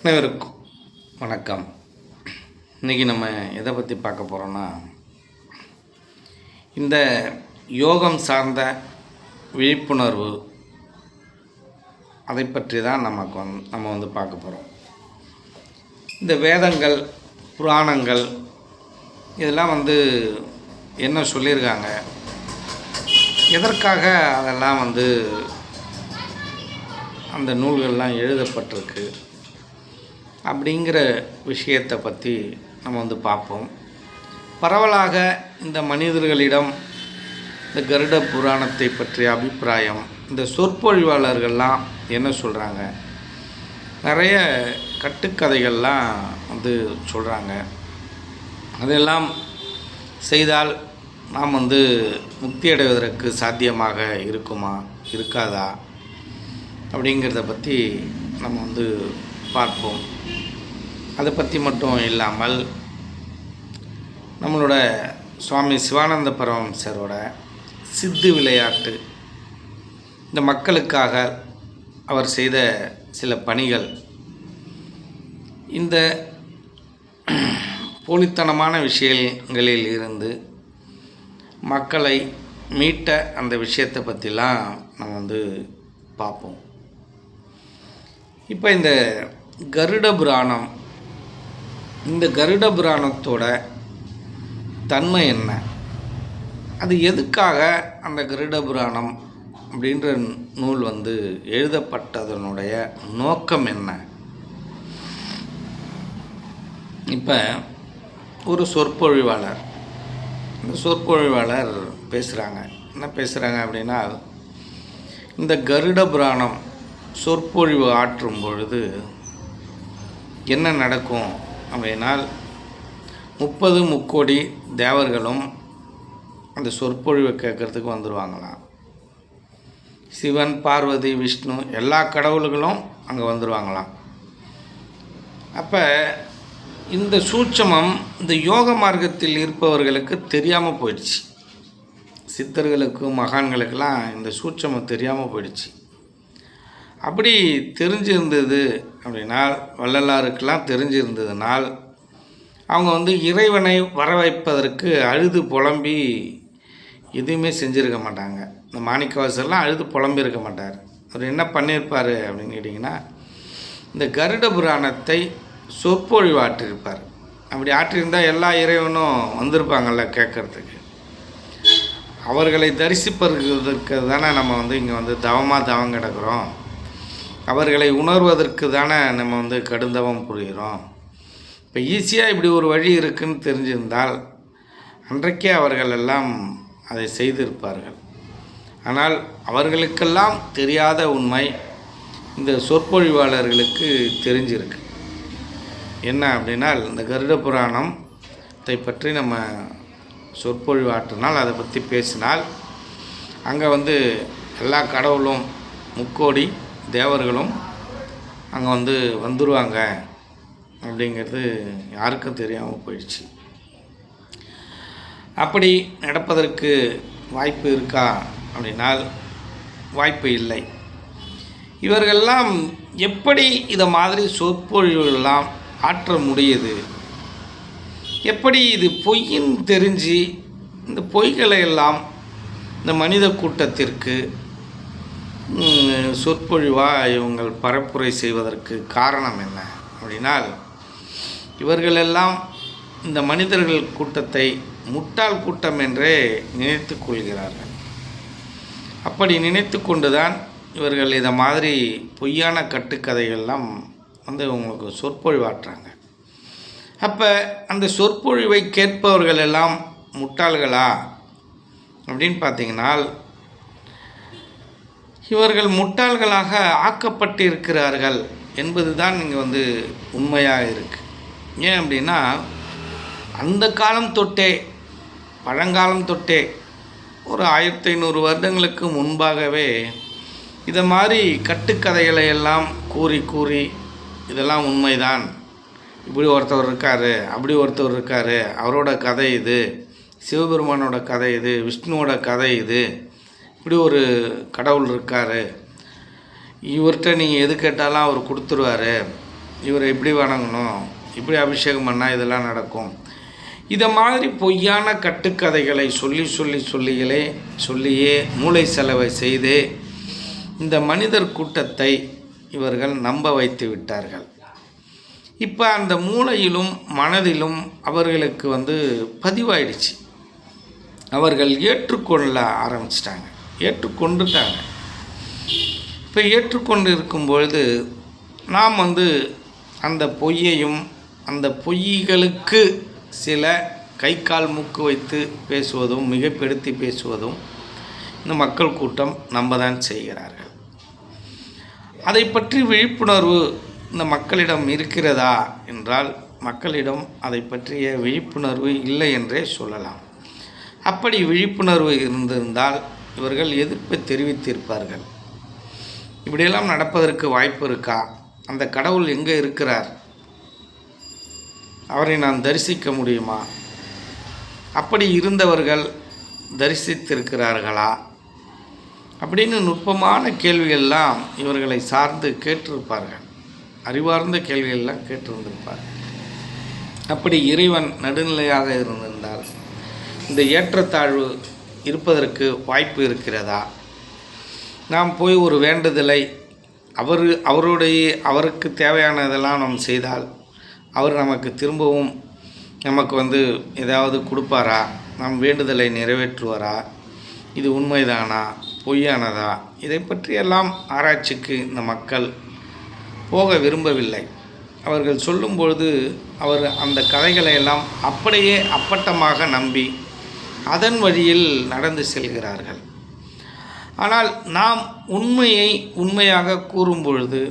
அனைவருக்கும் வணக்கம். இன்றைக்கி நம்ம எதை பற்றி பார்க்க போகிறோன்னா, இந்த யோகம் சார்ந்த விழிப்புணர்வு அதை பற்றி தான் நம்ம வந்து பார்க்க போகிறோம். இந்த வேதங்கள், புராணங்கள் இதெல்லாம் வந்து என்ன சொல்லியிருக்காங்க, எதற்காக அதெல்லாம் வந்து அந்த நூல்கள்லாம் எழுதப்பட்டிருக்கு அப்படிங்கிற விஷயத்தை பற்றி நம்ம வந்து பார்ப்போம். பரவலாக இந்த மனிதர்களிடம் இந்த கருட புராணத்தை பற்றிய அபிப்பிராயம், இந்த சொற்பொழிவாளர்கள்லாம் என்ன சொல்கிறாங்க, நிறைய கட்டுக்கதைகள்லாம் வந்து சொல்கிறாங்க. அதெல்லாம் செய்தால் நாம் வந்து முக்தி அடைவதற்கு சாத்தியமாக இருக்குமா இருக்காதா அப்படிங்கிறத பற்றி நம்ம வந்து பார்ப்போம். அதை பற்றி மட்டும் இல்லாமல் நம்மளோட சுவாமி சிவானந்த பரமஹம்சரோட சித்து விளையாட்டு, இந்த மக்களுக்காக அவர் செய்த சில பணிகள், இந்த போலித்தனமான விஷயங்களில் இருந்து மக்களை மீட்ட அந்த விஷயத்தை பற்றிலாம் நம்ம வந்து பார்ப்போம். இப்போ இந்த கருட புராணம், இந்த கருட புராணத்தோட தன்மை என்ன, அது எதுக்காக அந்த கருட புராணம் அப்படின்ற நூல் வந்து எழுதப்பட்டதனுடைய நோக்கம் என்ன? இப்போ ஒரு சொற்பொழிவாளர், இந்த சொற்பொழிவாளர் பேசுகிறாங்க. என்ன பேசுகிறாங்க அப்படின்னா, இந்த கருட புராணம் சொற்பொழிவு ஆற்றும் பொழுது என்ன நடக்கும் அப்படின்னால், 30 முக்கோடி தேவர்களும் அந்த சொற்பொழிவை கேட்குறதுக்கு வந்துடுவாங்களாம். சிவன், பார்வதி, விஷ்ணு எல்லா கடவுள்களும் அங்கே வந்துடுவாங்களாம். அப்போ இந்த சூட்சமம் இந்த யோக மார்க்கத்தில் இருப்பவர்களுக்கு தெரியாமல் போயிடுச்சு. சித்தர்களுக்கும் மகான்களுக்கெல்லாம் இந்த சூட்சமம் தெரியாமல் போயிடுச்சு. அப்படி தெரிஞ்சிருந்தது அப்படின்னால், வள்ளலாருக்கெல்லாம் தெரிஞ்சிருந்ததுனால், அவங்க வந்து இறைவனை வர வைப்பதற்கு அழுது புலம்பி எதுவுமே செஞ்சுருக்க மாட்டாங்க. இந்த மாணிக்கவாசர்லாம் அழுது புலம்பி இருக்க மாட்டார். அவர் என்ன பண்ணியிருப்பார் அப்படின்னு கேட்டிங்கன்னா, இந்த கருட புராணத்தை சொற்பொழிவு ஆற்றிருப்பார். அப்படி ஆற்றியிருந்தால் எல்லா இறைவனும் வந்திருப்பாங்கள்ல கேட்குறதுக்கு. அவர்களை தரிசிப்பதற்கு தானே நம்ம வந்து இங்கே வந்து தவம் கிடக்கிறோம். அவர்களை உணர்வதற்கு தானே நம்ம வந்து கடுந்தவம் புரிகிறோம். இப்போ ஈஸியாக இப்படி ஒரு வழி இருக்குதுன்னு தெரிஞ்சிருந்தால் அன்றைக்கே அவர்கள் எல்லாம் அதை செய்திருப்பார்கள். ஆனால் அவர்களுக்கெல்லாம் தெரியாத உண்மை இந்த சொற்பொழிவாளர்களுக்கு தெரிஞ்சிருக்கு. என்ன அப்படின்னால், இந்த கருட புராணத்தை பற்றி நம்ம சொற்பொழிவாற்றினால், அதை பற்றி பேசினால், அங்கே வந்து எல்லா கடவுளும் முக்கோடி தேவர்களும் அங்கே வந்து வந்துடுவாங்க அப்படிங்கிறது யாருக்கும் தெரியாமல் போயிடுச்சு. அப்படி நடப்பதற்கு வாய்ப்பு இருக்கா அப்படின்னால் வாய்ப்பு இல்லை. இவர்களெல்லாம் எப்படி இதை மாதிரி சொற்பொழிவுகளெல்லாம் ஆற்ற முடியுது, எப்படி இது பொய்ன்னு தெரிஞ்சு இந்த பொய்களை எல்லாம் இந்த மனித கூட்டத்திற்கு சொற்பொழிவாக இவங்கள் பரப்புரை செய்வதற்கு காரணம் என்ன அப்படின்னால், இவர்களெல்லாம் இந்த மனிதர்கள் கூட்டத்தை முட்டாள் கூட்டம் என்றே நினைத்து கொள்கிறார்கள். அப்படி நினைத்து கொண்டு தான் இவர்கள் இதை மாதிரி பொய்யான கட்டுக்கதைகள்லாம் வந்து இவங்களுக்கு சொற்பொழிவாற்றுறாங்க. அப்போ அந்த சொற்பொழிவை கேட்பவர்கள் எல்லாம் முட்டாள்களா அப்படின்னு பார்த்தீங்கன்னால், இவர்கள் முட்டாள்களாக ஆக்கப்பட்டிருக்கிறார்கள் என்பது தான் இங்கே வந்து உண்மையாக இருக்குது. ஏன் அப்படின்னா, அந்த காலம் தொட்டே, பழங்காலம் தொட்டே, ஒரு 1500 வருடங்களுக்கு முன்பாகவே இதை மாதிரி கட்டுக்கதைகளை எல்லாம் கூறி இதெல்லாம் உண்மைதான், இப்படி ஒருத்தவர் இருக்கார், அப்படி ஒருத்தவர் இருக்கார், அவரோட கதை இது, சிவபெருமானோட கதை இது, விஷ்ணுவோட கதை இது, இப்படி ஒரு கடவுள் இருக்கார், இவர்கிட்ட நீங்கள் எது கேட்டாலும் அவர் கொடுத்துருவார், இவரை இப்படி வணங்கணும், இப்படி அபிஷேகம் பண்ணால் இதெல்லாம் நடக்கும். இதை மாதிரி பொய்யான கட்டுக்கதைகளை சொல்லியே மூளை செலவை செய்து இந்த மனிதர் கூட்டத்தை இவர்கள் நம்ப வைத்து விட்டார்கள். இப்போ அந்த மூளையிலும் மனதிலும் அவர்களுக்கு பதிவாயிடுச்சு. அவர்கள் ஏற்றுக்கொள்ள ஆரம்பிச்சிட்டாங்க, ஏற்றுக்கொண்டுட்டாங்க. இப்போ ஏற்றுக்கொண்டு இருக்கும்பொழுது நாம் அந்த பொய்யையும் அந்த பொய்களுக்கு சில கை கால் மூக்கு வைத்து பேசுவதும் மிகைப்படுத்தி பேசுவதும் இந்த மக்கள் கூட்டம் நம்ப தான் செய்கிறார்கள். அதை பற்றி விழிப்புணர்வு இந்த மக்களிடம் இருக்கிறதா என்றால் மக்களிடம் அதை பற்றிய விழிப்புணர்வு இல்லை என்றே சொல்லலாம். அப்படி விழிப்புணர்வு இருந்திருந்தால் இவர்கள் எதிர்ப்பை தெரிவித்திருப்பார்கள். இப்படியெல்லாம் நடப்பதற்கு வாய்ப்பு இருக்கா? அந்த கடவுள் எங்கே இருக்கிறார்? அவரை நான் தரிசிக்க முடியுமா? அப்படி இருந்தவர்கள் தரிசித்திருக்கிறார்களா அப்படின்னு நுட்பமான கேள்விகள்லாம் இவர்களை சார்ந்து கேட்டிருப்பார்கள். அறிவார்ந்த கேள்விகள்லாம் கேட்டிருந்திருப்பார்கள். அப்படி இறைவன் நடுநிலையாக இருந்திருந்தால் இந்த ஏற்றத்தாழ்வு இருப்பதற்கு வாய்ப்பு இருக்கிறதா? நாம் போய் ஒரு வேண்டுதலை அவருக்கு தேவையானதெல்லாம் நாம் செய்தால் அவர் நமக்கு திரும்பவும் நமக்கு ஏதாவது கொடுப்பாரா? நம் வேண்டுதலை நிறைவேற்றுவாரா? இது உண்மைதானா பொய்யானதா? இதை பற்றியெல்லாம் ஆராய்ச்சிக்கு இந்த மக்கள் போக விரும்பவில்லை. அவர்கள் சொல்லும்பொழுது அவர் அந்த கதைகளை எல்லாம் அப்படியே அப்பட்டமாக நம்பி அதன் வழியில் நடந்து செல்கிறார்கள். ஆனால் நாம் உண்மையை உண்மையாக கூறும் பொழுது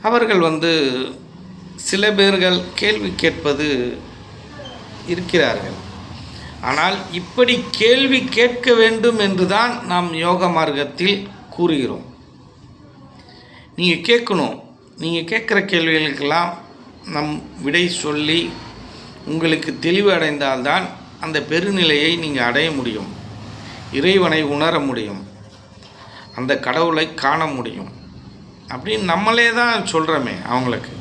அவர்கள் சில பேர்கள் கேள்வி கேட்பது இருக்கிறார்கள். ஆனால் இப்படி கேள்வி கேட்க வேண்டும் என்று தான் நாம் யோக மார்க்கத்தில் கூறுகிறோம். நீங்கள் கேட்கணும். நீங்கள் கேட்குற கேள்விகளுக்கெல்லாம் நம் விடை சொல்லி உங்களுக்கு தெளிவு அடைந்தால்தான் அந்த பெருநிலையை நீங்கள் அடைய முடியும். இறைவனை உணர முடியும், அந்த கடவுளை காண முடியும் அப்படின்னு நம்மளே தான் சொல்கிறோமே அவங்களுக்கு.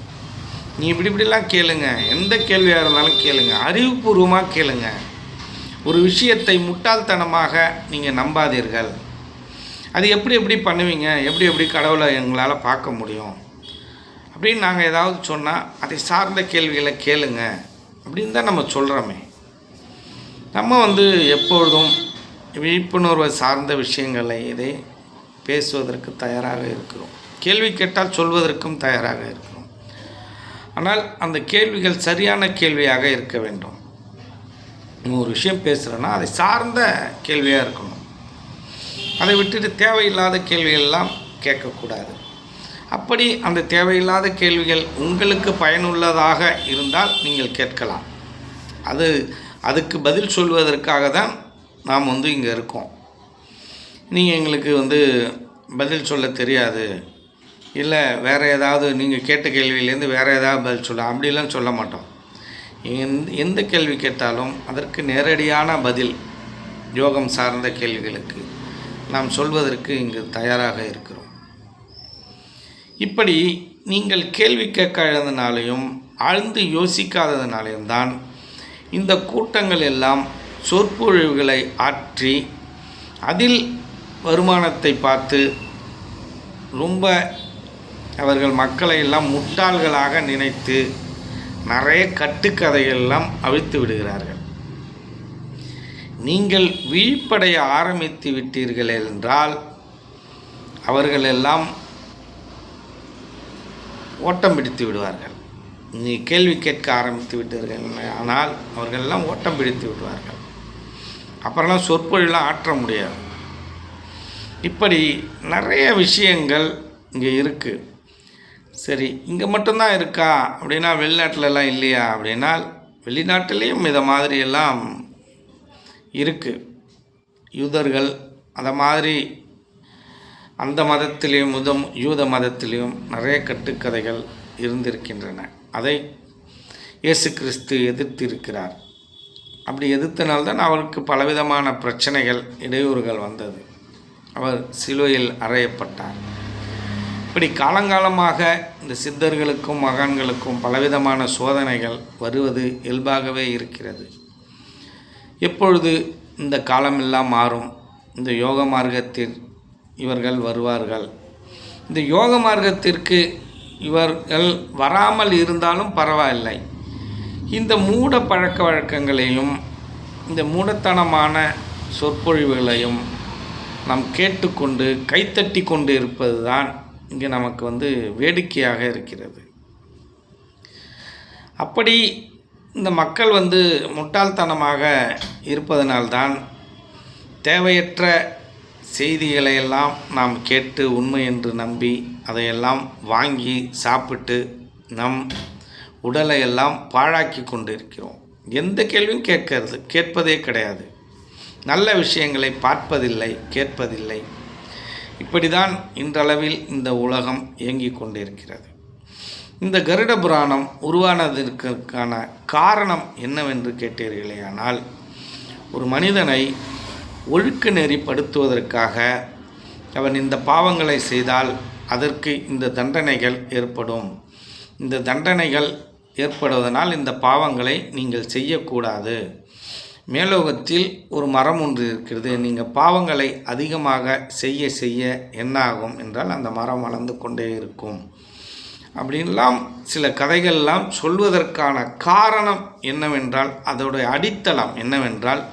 நீ இப்படிலாம் கேளுங்க, எந்த கேள்வியாக இருந்தாலும் கேளுங்க, அறிவுபூர்வமாக கேளுங்க. ஒரு விஷயத்தை முட்டாள்தனமாக நீங்கள் நம்பாதீர்கள். அது எப்படி பண்ணுவீங்க, எப்படி கடவுளை எங்களால் பார்க்க முடியும் அப்படின்னு நாங்கள் ஏதாவது சொன்னால் அதை சார்ந்த கேள்விகளை கேளுங்க அப்படின்னு தான் நம்ம சொல்கிறோமே. நம்ம எப்பொழுதும் விழிப்புணர்வை சார்ந்த விஷயங்களை இதை பேசுவதற்கு தயாராக இருக்கிறோம். கேள்வி கேட்டால் சொல்வதற்கும் தயாராக இருக்கிறோம். ஆனால் அந்த கேள்விகள் சரியான கேள்வியாக இருக்க வேண்டும். ஒரு விஷயம் பேசுகிறேன்னா அதை சார்ந்த கேள்வியாக இருக்கணும். அதை விட்டுட்டு தேவையில்லாத கேள்விகள்லாம் கேட்கக்கூடாது. அப்படி அந்த தேவையில்லாத கேள்விகள் உங்களுக்கு பயனுள்ளதாக இருந்தால் நீங்கள் கேட்கலாம். அதுக்கு பதில் சொல்வதற்காக தான் நாம் இங்கே இருக்கோம். நீங்கள் எங்களுக்கு பதில் சொல்ல தெரியாது, இல்லை வேறு ஏதாவது நீங்கள் கேட்ட கேள்வியிலேருந்து வேறு ஏதாவது பதில் சொல்ல அப்படிலாம் சொல்ல மாட்டோம். எந்த கேள்வி கேட்டாலும் அதற்கு நேரடியான பதில் யோகம் சார்ந்த கேள்விகளுக்கு நாம் சொல்வதற்கு இங்கு தயாராக இருக்கிறோம். இப்படி நீங்கள் கேள்வி கேட்காததுனாலையும் ஆழ்ந்து யோசிக்காததுனாலையும் தான் இந்த கூட்டங்கள் எல்லாம் சொற்பொழிவுகளை ஆற்றி அதில் வருமானத்தை பார்த்து ரொம்ப அவர்கள் மக்களை எல்லாம் முட்டாள்களாக நினைத்து நிறைய கட்டுக்கதைகளெல்லாம் அவிழ்த்து விடுகிறார்கள். நீங்கள் விழிப்படைய ஆரம்பித்து விட்டீர்கள் என்றால் அவர்கள் எல்லாம் ஓட்டம் பிடித்து விடுவார்கள். நீ கேள்வி கேட்க ஆரம்பித்து விட்டீர்கள் ஆனால் அவர்கள் எல்லாம் ஓட்டம் பிடித்து விடுவார்கள். அப்புறம்லாம் சொற்பொழிலாம் ஆற்ற முடியாது. இப்படி நிறைய விஷயங்கள் இங்கே இருக்குது. சரி, இங்கே மட்டும்தான் இருக்கா அப்படின்னா வெளிநாட்டிலலாம் இல்லையா அப்படின்னா வெளிநாட்டிலையும் இதை மாதிரியெல்லாம் இருக்குது. யூதர்கள் அதை மாதிரி அந்த மதத்திலையும் யூத மதத்திலையும் நிறைய கட்டுக்கதைகள் இருந்திருக்கின்றன. அதை இயேசு கிறிஸ்து எதிர்த்து இருக்கிறார். அப்படி எதிர்த்தனால்தான் அவருக்கு பலவிதமான பிரச்சனைகள் இடையூறுகள் வந்தது. அவர் சிலுவையில் அறையப்பட்டார். இப்படி காலங்காலமாக இந்த சித்தர்களுக்கும் மகான்களுக்கும் பலவிதமான சோதனைகள் வருவது இயல்பாகவே இருக்கிறது. எப்பொழுது இந்த காலமெல்லாம் மாறும், இந்த யோக மார்க்கத்தில் இவர்கள் வருவார்கள். இந்த யோக மார்க்கத்திற்கு இவர்கள் வராமல் இருந்தாலும் பரவாயில்லை. இந்த மூட பழக்க வழக்கங்களையும் இந்த மூடத்தனமான சொற்பொழிவுகளையும் நாம் கேட்டுக்கொண்டு கைத்தட்டி கொண்டு இருப்பது தான் இங்கே நமக்கு வேடிக்கையாக இருக்கிறது. அப்படி இந்த மக்கள் முட்டாள்தனமாக இருப்பதனால்தான் தேவையற்ற செய்திகளையெல்லாம் நாம் கேட்டு உண்மை என்று நம்பி அதையெல்லாம் வாங்கி சாப்பிட்டு நம் உடலை எல்லாம் பாழாக்கி கொண்டு இருக்கிறோம். எந்த கேள்வியும் கேட்பதே கிடையாது. நல்ல விஷயங்களை பார்ப்பதில்லை, கேட்பதில்லை. இப்படி தான் இன்றளவில் இந்த உலகம் இயங்கிக் கொண்டிருக்கிறது. இந்த கருட புராணம் உருவானதற்கான காரணம் என்னவென்று கேட்டீர்களேயானால், ஒரு மனிதனை ஒழுக்க நெறிப்படுத்துவதற்காக அவன் இந்த பாவங்களை செய்தால் அதற்கு இந்த தண்டனைகள் ஏற்படும். இந்த தண்டனைகள் ஏற்படுவதனால் இந்த பாவங்களை நீங்கள் செய்யக்கூடாது. மேலோகத்தில் ஒரு மரம் ஒன்று இருக்கிறது. நீங்கள் பாவங்களை அதிகமாக செய்ய செய்ய என்ன ஆகும் என்றால் அந்த மரம் வளர்ந்து கொண்டே இருக்கும். அப்படின்லாம் சில கதைகள்லாம் சொல்வதற்கான காரணம் என்னவென்றால், அதோடைய அடித்தளம் என்னவென்றால்,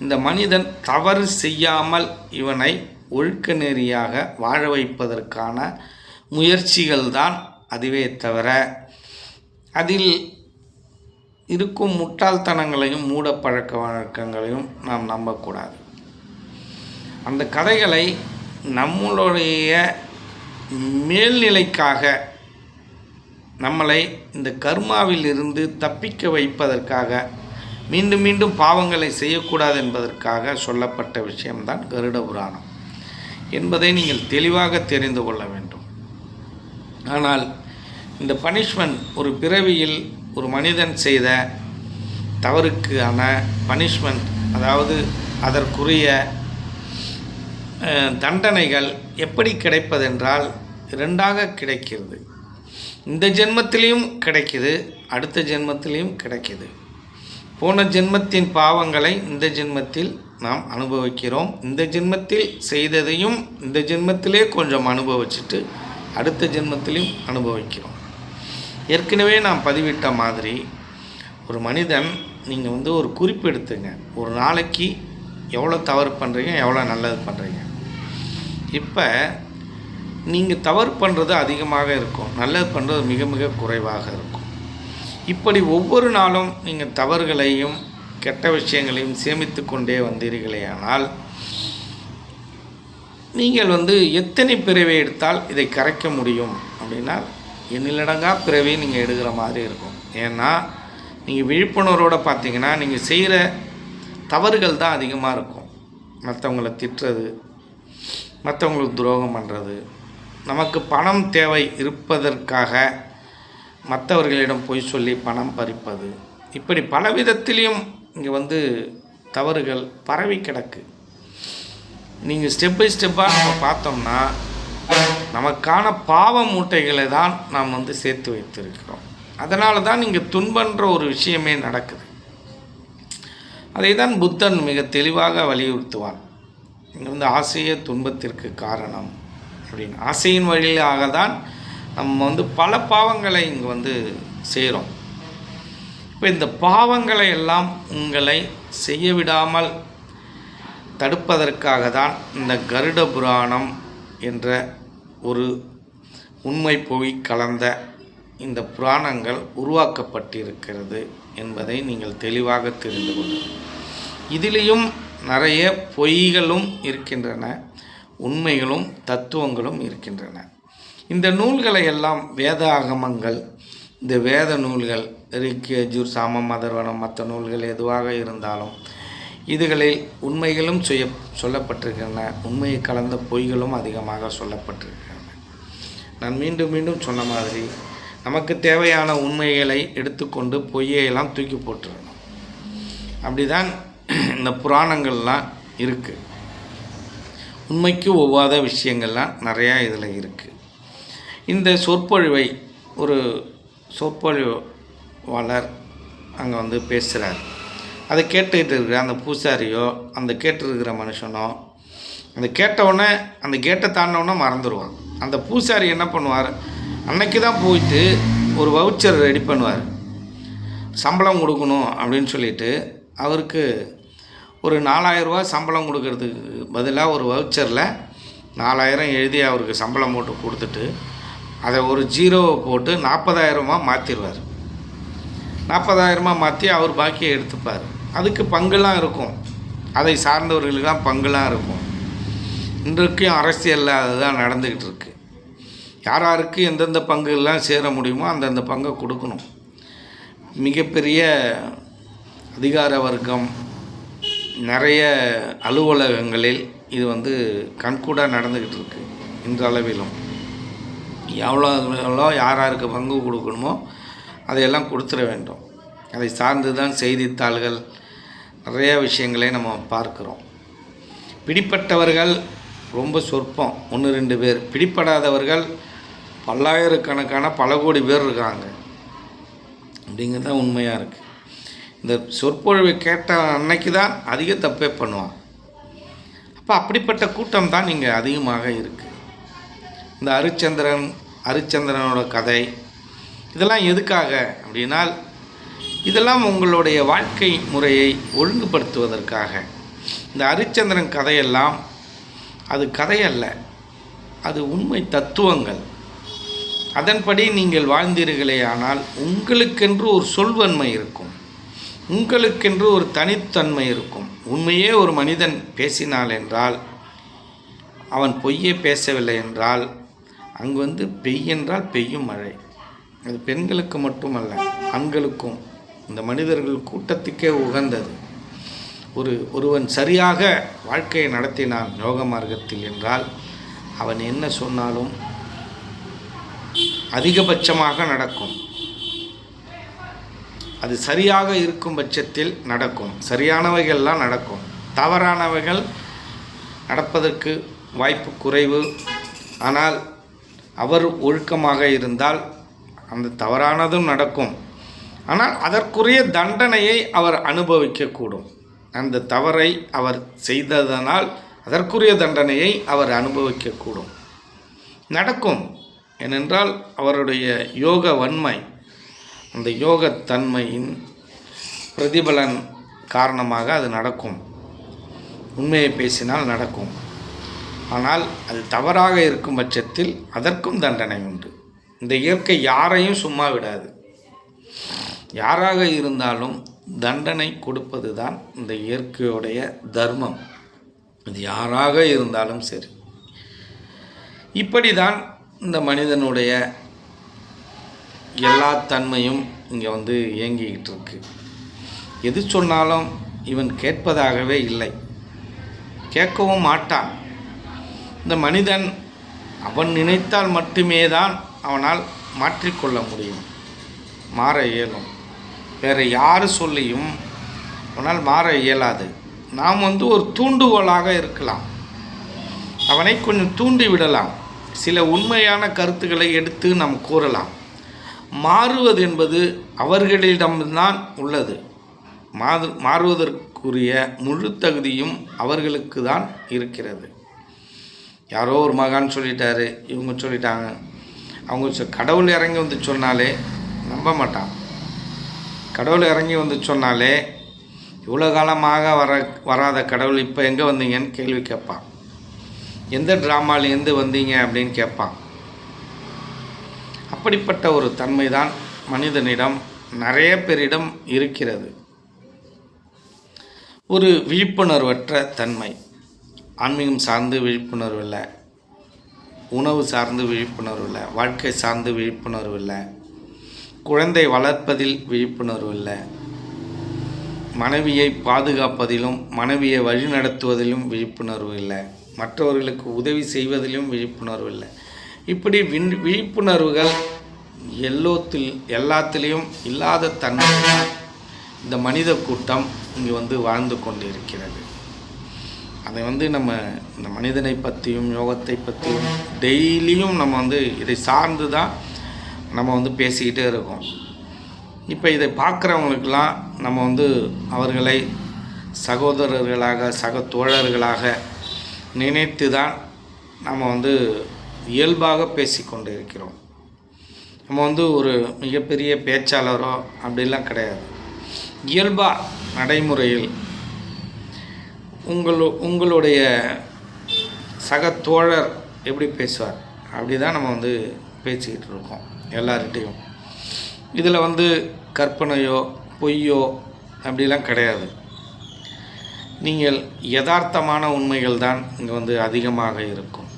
இந்த மனிதன் தவறு செய்யாமல் இவனை ஒழுக்க நெறியாக வாழ வைப்பதற்கான முயற்சிகள்தான். அதுவே தவிர அதில் இருக்கும் முட்டாள்தனங்களையும் மூட பழக்க வழக்கங்களையும் நாம் நம்பக்கூடாது. அந்த கதைகளை நம்மளுடைய மேல்நிலைக்காக, நம்மளை இந்த கர்மாவில் இருந்து தப்பிக்க வைப்பதற்காக, மீண்டும் மீண்டும் பாவங்களை செய்யக்கூடாது என்பதற்காக சொல்லப்பட்ட விஷயம்தான் கருட புராணம் என்பதை நீங்கள் தெளிவாக தெரிந்து கொள்ள வேண்டும். ஆனால் இந்த பனிஷ்மெண்ட், ஒரு பிறவியில் ஒரு மனிதன் செய்த தவறுக்கான பனிஷ்மெண்ட், அதாவது அதற்குரிய தண்டனைகள் எப்படி கிடைப்பதென்றால் இரண்டாக கிடைக்கிறது. இந்த ஜென்மத்திலையும் கிடைக்கிது, அடுத்த ஜென்மத்திலையும் கிடைக்கிது. போன ஜென்மத்தின் பாவங்களை இந்த ஜென்மத்தில் நாம் அனுபவிக்கிறோம். இந்த ஜென்மத்தில் செய்ததையும் இந்த ஜென்மத்திலே கொஞ்சம் அனுபவிச்சுட்டு அடுத்த ஜென்மத்திலையும் அனுபவிக்கிறோம். ஏற்கனவே நான் பதிவிட்ட மாதிரி ஒரு மனிதன், நீங்கள் ஒரு குறிப்பு எடுத்துங்க. ஒரு நாளைக்கு எவ்வளோ தவறு பண்ணுறீங்க, எவ்வளோ நல்லது பண்ணுறீங்க. இப்போ நீங்கள் தவறு பண்ணுறது அதிகமாக இருக்கும், நல்லது பண்ணுறது மிக மிக குறைவாக இருக்கும். இப்படி ஒவ்வொரு நாளும் நீங்கள் தவறுகளையும் கெட்ட விஷயங்களையும் சேமித்து கொண்டே வந்தீர்களேயானால், நீங்கள் எத்தனை பிறவை எடுத்தால் இதை கரைக்க முடியும் அப்படின்னா எண்ணிலடங்கா பிறவி நீங்கள் எடுக்கிற மாதிரி இருக்கும். ஏன்னா நீங்கள் விழிப்புணர்வோடு பார்த்தீங்கன்னா நீங்கள் செய்கிற தவறுகள் தான் அதிகமாக இருக்கும். மற்றவங்களை திட்டுறது, மற்றவங்களுக்கு துரோகம் பண்ணுறது, நமக்கு பணம் தேவை இருப்பதற்காக மற்றவர்களிடம் பொய் சொல்லி பணம் பறிப்பது, இப்படி பல விதத்திலையும் இங்கே தவறுகள் பரவி கிடக்கு. நீங்கள் ஸ்டெப் பை ஸ்டெப்பாக நம்ம பார்த்தோம்னா நமக்கான பாவ மூட்டைகளை தான் நாம் சேர்த்து வைத்திருக்கிறோம். அதனால தான் இங்கே துன்பன்ற ஒரு விஷயமே நடக்குது. அதை தான் புத்தன் மிக தெளிவாக வலியுறுத்துவான். இங்கே ஆசையே துன்பத்திற்கு காரணம் அப்படின்னு. ஆசையின் வழியாக தான் நம்ம பல பாவங்களை இங்கே செய்கிறோம். இப்போ இந்த பாவங்களை எல்லாம் உங்களை செய்ய விடாமல் தடுப்பதற்காக தான் இந்த கருட புராணம் என்ற ஒரு உண்மை பொய் கலந்த இந்த புராணங்கள் உருவாக்கப்பட்டிருக்கிறது என்பதை நீங்கள் தெளிவாக தெரிந்து கொள்ளுங்கள். இதிலேயும் நிறைய பொய்களும் இருக்கின்றன, உண்மைகளும் தத்துவங்களும் இருக்கின்றன. இந்த நூல்களை எல்லாம் வேத ஆகமங்கள், இந்த வேத நூல்கள் ரிக், யஜுர், சாமம், அதர்வனம், மற்ற நூல்கள் எதுவாக இருந்தாலும் இதுகளில் உண்மைகளும் சொல்லப்பட்டிருக்கின்றன, உண்மையை கலந்த பொய்களும் அதிகமாக சொல்லப்பட்டிருக்கின்றன. நான் மீண்டும் மீண்டும் சொன்ன மாதிரி நமக்கு தேவையான உண்மைகளை எடுத்துக்கொண்டு பொய்யெல்லாம் தூக்கி போட்டுடணும். அப்படி தான் இந்த புராணங்கள்லாம் இருக்குது. உண்மைக்கு ஒவ்வாத விஷயங்கள்லாம் நிறையா இதில் இருக்குது. இந்த சொற்பொழிவை ஒரு சொற்பொழிவாளர் அங்கே வந்து பேசுகிறார். அதை கேட்டுக்கிட்டு இருக்கிற அந்த பூசாரியோ அந்த கேட்டுருக்கிற மனுஷனோ அந்த கேட்டவுடனே அந்த கேட்டை தாண்டினவுடனே மறந்துடுவான். அந்த பூசாரி என்ன பண்ணுவார், அன்னைக்கு தான் போயிட்டு ஒரு வவுச்சர் ரெடி பண்ணுவார். சம்பளம் கொடுக்கணும் அப்படின்னு சொல்லிட்டு அவருக்கு ஒரு 4000 ரூபா சம்பளம் கொடுக்கறதுக்கு பதிலாக ஒரு வவுச்சரில் 4000 எழுதி அவருக்கு சம்பளம் போட்டு கொடுத்துட்டு அதை ஒரு 0 போட்டு 40,000 மாற்றிடுவார். 40,000 மாற்றி அவர் பாக்கியை எடுத்துப்பார். அதுக்கு பங்குலாம் இருக்கும், அதை சார்ந்தவர்களுக்கு தான் பங்குலாம் இருக்கும். இன்றைக்கும் அரசியலில் அதுதான் நடந்துக்கிட்டு இருக்கு. யார் யாருக்கு எந்தெந்த பங்குலாம் சேர முடியுமோ அந்தந்த பங்கை கொடுக்கணும். மிகப்பெரிய அதிகார வர்க்கம் நிறைய அலுவலகங்களில் இது வந்து கண்கூடாக நடந்துக்கிட்டு இருக்கு. இன்றளவிலும் எவ்வளோ யார் யாருக்கு பங்கு கொடுக்கணுமோ அதையெல்லாம் கொடுத்துட வேண்டும். அதை சார்ந்து தான் செய்தித்தாள்கள் நிறைய விஷயங்களை நம்ம பார்க்குறோம். பிடிப்பட்டவர்கள் ரொம்ப சொற்பம், 1-2 பேர். பிடிப்படாதவர்கள் பல்லாயிரக்கணக்கான பல கோடி பேர் இருக்காங்க. அப்படிங்கிறது தான் உண்மையாக இருக்குது. இந்த சொற்பொழிவை கேட்ட அன்னைக்கு தான் அதிக தப்பே பண்ணுவான். அப்போ அப்படிப்பட்ட கூட்டம் தான் இங்கே அதிகமாக இருக்குது. இந்த ஹரிச்சந்திரனோட கதை இதெல்லாம் எதுக்காக அப்படின்னால், இதெல்லாம் உங்களுடைய வாழ்க்கை முறையை ஒழுங்குபடுத்துவதற்காக. இந்த ஹரிச்சந்திரன் கதையெல்லாம் அது கதையல்ல, அது உண்மை தத்துவங்கள். அதன்படி நீங்கள் வாழ்ந்தீர்களே ஆனால் உங்களுக்கென்று ஒரு சொல்வன்மை இருக்கும், உங்களுக்கென்று ஒரு தனித்தன்மை இருக்கும். உண்மையே ஒரு மனிதன் பேசினாள் என்றால், அவன் பொய்யே பேசவில்லை என்றால், அங்கு வந்து பெய்யென்றால் பெய்யும் மழை. அது பெண்களுக்கு மட்டுமல்ல, ஆண்களுக்கும், இந்த மனிதர்கள் கூட்டத்துக்கே உகந்தது. ஒருவன் சரியாக வாழ்க்கையை நடத்தினான் யோக மார்க்கத்தில் என்றால், அவன் என்ன சொன்னாலும் அதிகபட்சமாக நடக்கும். அது சரியாக இருக்கும் பட்சத்தில் நடக்கும். சரியானவைகள்லாம் நடக்கும், தவறானவைகள் நடப்பதற்கு வாய்ப்பு குறைவு. ஆனால் அவர் ஒழுக்கமாக இருந்தால் அந்த தவறானதும் நடக்கும். ஆனால் அதற்குரிய தண்டனையை அவர் அனுபவிக்கக்கூடும். அந்த தவறை அவர் செய்ததனால் அதற்குரிய தண்டனையை அவர் அனுபவிக்கக்கூடும், நடக்கும். ஏனென்றால் அவருடைய யோக வன்மை, அந்த யோகத்தன்மையின் பிரதிபலன் காரணமாக அது நடக்கும். உண்மையை பேசினால் நடக்கும். ஆனால் அது தவறாக இருக்கும் பட்சத்தில் அதற்கும் தண்டனை உண்டு. இந்த இயற்கை யாரையும் சும்மா விடாது. யாராக இருந்தாலும் தண்டனை கொடுப்பது தான் இந்த இயற்கையுடைய தர்மம். அது யாராக இருந்தாலும் சரி. இப்படி தான் இந்த மனிதனுடைய எல்லா தன்மையும் இங்கே வந்து இயங்கிக்கிட்டு இருக்கு. எது சொன்னாலும் இவன் கேட்பதாகவே இல்லை, கேட்கவும் மாட்டான். இந்த மனிதன் அவன் நினைத்தால் மட்டுமே தான் அவனால் மாற்றிக்கொள்ள முடியும், மாற இயலும். வேறு யார் சொல்லியும் அவனால் மாற இயலாது. நாம் வந்து ஒரு தூண்டுகோலாக இருக்கலாம், அவனை கொஞ்சம் தூண்டி விடலாம். சில உண்மையான கருத்துக்களை எடுத்து நாம் கூறலாம். மாறுவது என்பது அவர்களிடம்தான் உள்ளது. மாறுவதற்குரிய முழு தகுதியும் அவர்களுக்கு தான் இருக்கிறது. யாரோ ஒரு மகான் சொல்லிட்டாரு, இவங்க சொல்லிட்டாங்க, அவங்க கடவுள் இறங்கி வந்து சொன்னாலே நம்ப மாட்டான். கடவுள் இறங்கி வந்து சொன்னாலே இவ்வளோ காலமாக வராத கடவுள் இப்போ எங்கே வந்தீங்கன்னு கேள்வி கேட்பான். எந்த ட்ராமாலேருந்து வந்தீங்க அப்படின்னு கேட்பான். அப்படிப்பட்ட ஒரு தன்மை தான் மனிதனிடம் நிறைய பேரிடம் இருக்கிறது. ஒரு விழிப்புணர்வற்ற தன்மை. ஆன்மீகம் சார்ந்து விழிப்புணர்வு இல்லை, உணவு சார்ந்து விழிப்புணர்வு இல்லை, வாழ்க்கை சார்ந்து விழிப்புணர்வு இல்லை, குழந்தை வளர்ப்பதில் விழிப்புணர்வு இல்லை, மனைவியை பாதுகாப்பதிலும் மனைவியை வழிநடத்துவதிலும் விழிப்புணர்வு இல்லை, மற்றவர்களுக்கு உதவி செய்வதிலும் விழிப்புணர்வு இல்லை. இப்படி விழிப்புணர்வுகள் எல்லாத்திலையும் இல்லாத தன்மை இந்த மனித கூட்டம் இங்கே வந்து வாழ்ந்து கொண்டு இருக்கிறது. அதை வந்து நம்ம இந்த மனிதனை பற்றியும் யோகத்தை பற்றியும் டெய்லியும் நம்ம வந்து இதை சார்ந்து தான் நம்ம வந்து பேசிக்கிட்டே இருக்கோம். இப்போ இதை பார்க்குறவங்களுக்கெல்லாம் நம்ம வந்து அவர்களை சகோதரர்களாக சக தோழர்களாக நினைத்து தான் நம்ம வந்து இயல்பாக பேசிக்கொண்டு இருக்கிறோம். நம்ம வந்து ஒரு மிகப்பெரிய பேச்சாளரோ அப்படிலாம் கிடையாது. இயல்பாக நடைமுறையில் உங்களுடைய சக தோழர் எப்படி பேசுவார் அப்படி தான் நம்ம வந்து பேசிக்கிட்டு இருக்கோம் எல்லார்கிட்டையும். இதில் வந்து கற்பனையோ பொய்யோ அப்படிலாம் கிடையாது. நீங்கள் யதார்த்தமான உண்மைகள் தான் இங்கே வந்து அதிகமாக இருக்கும்.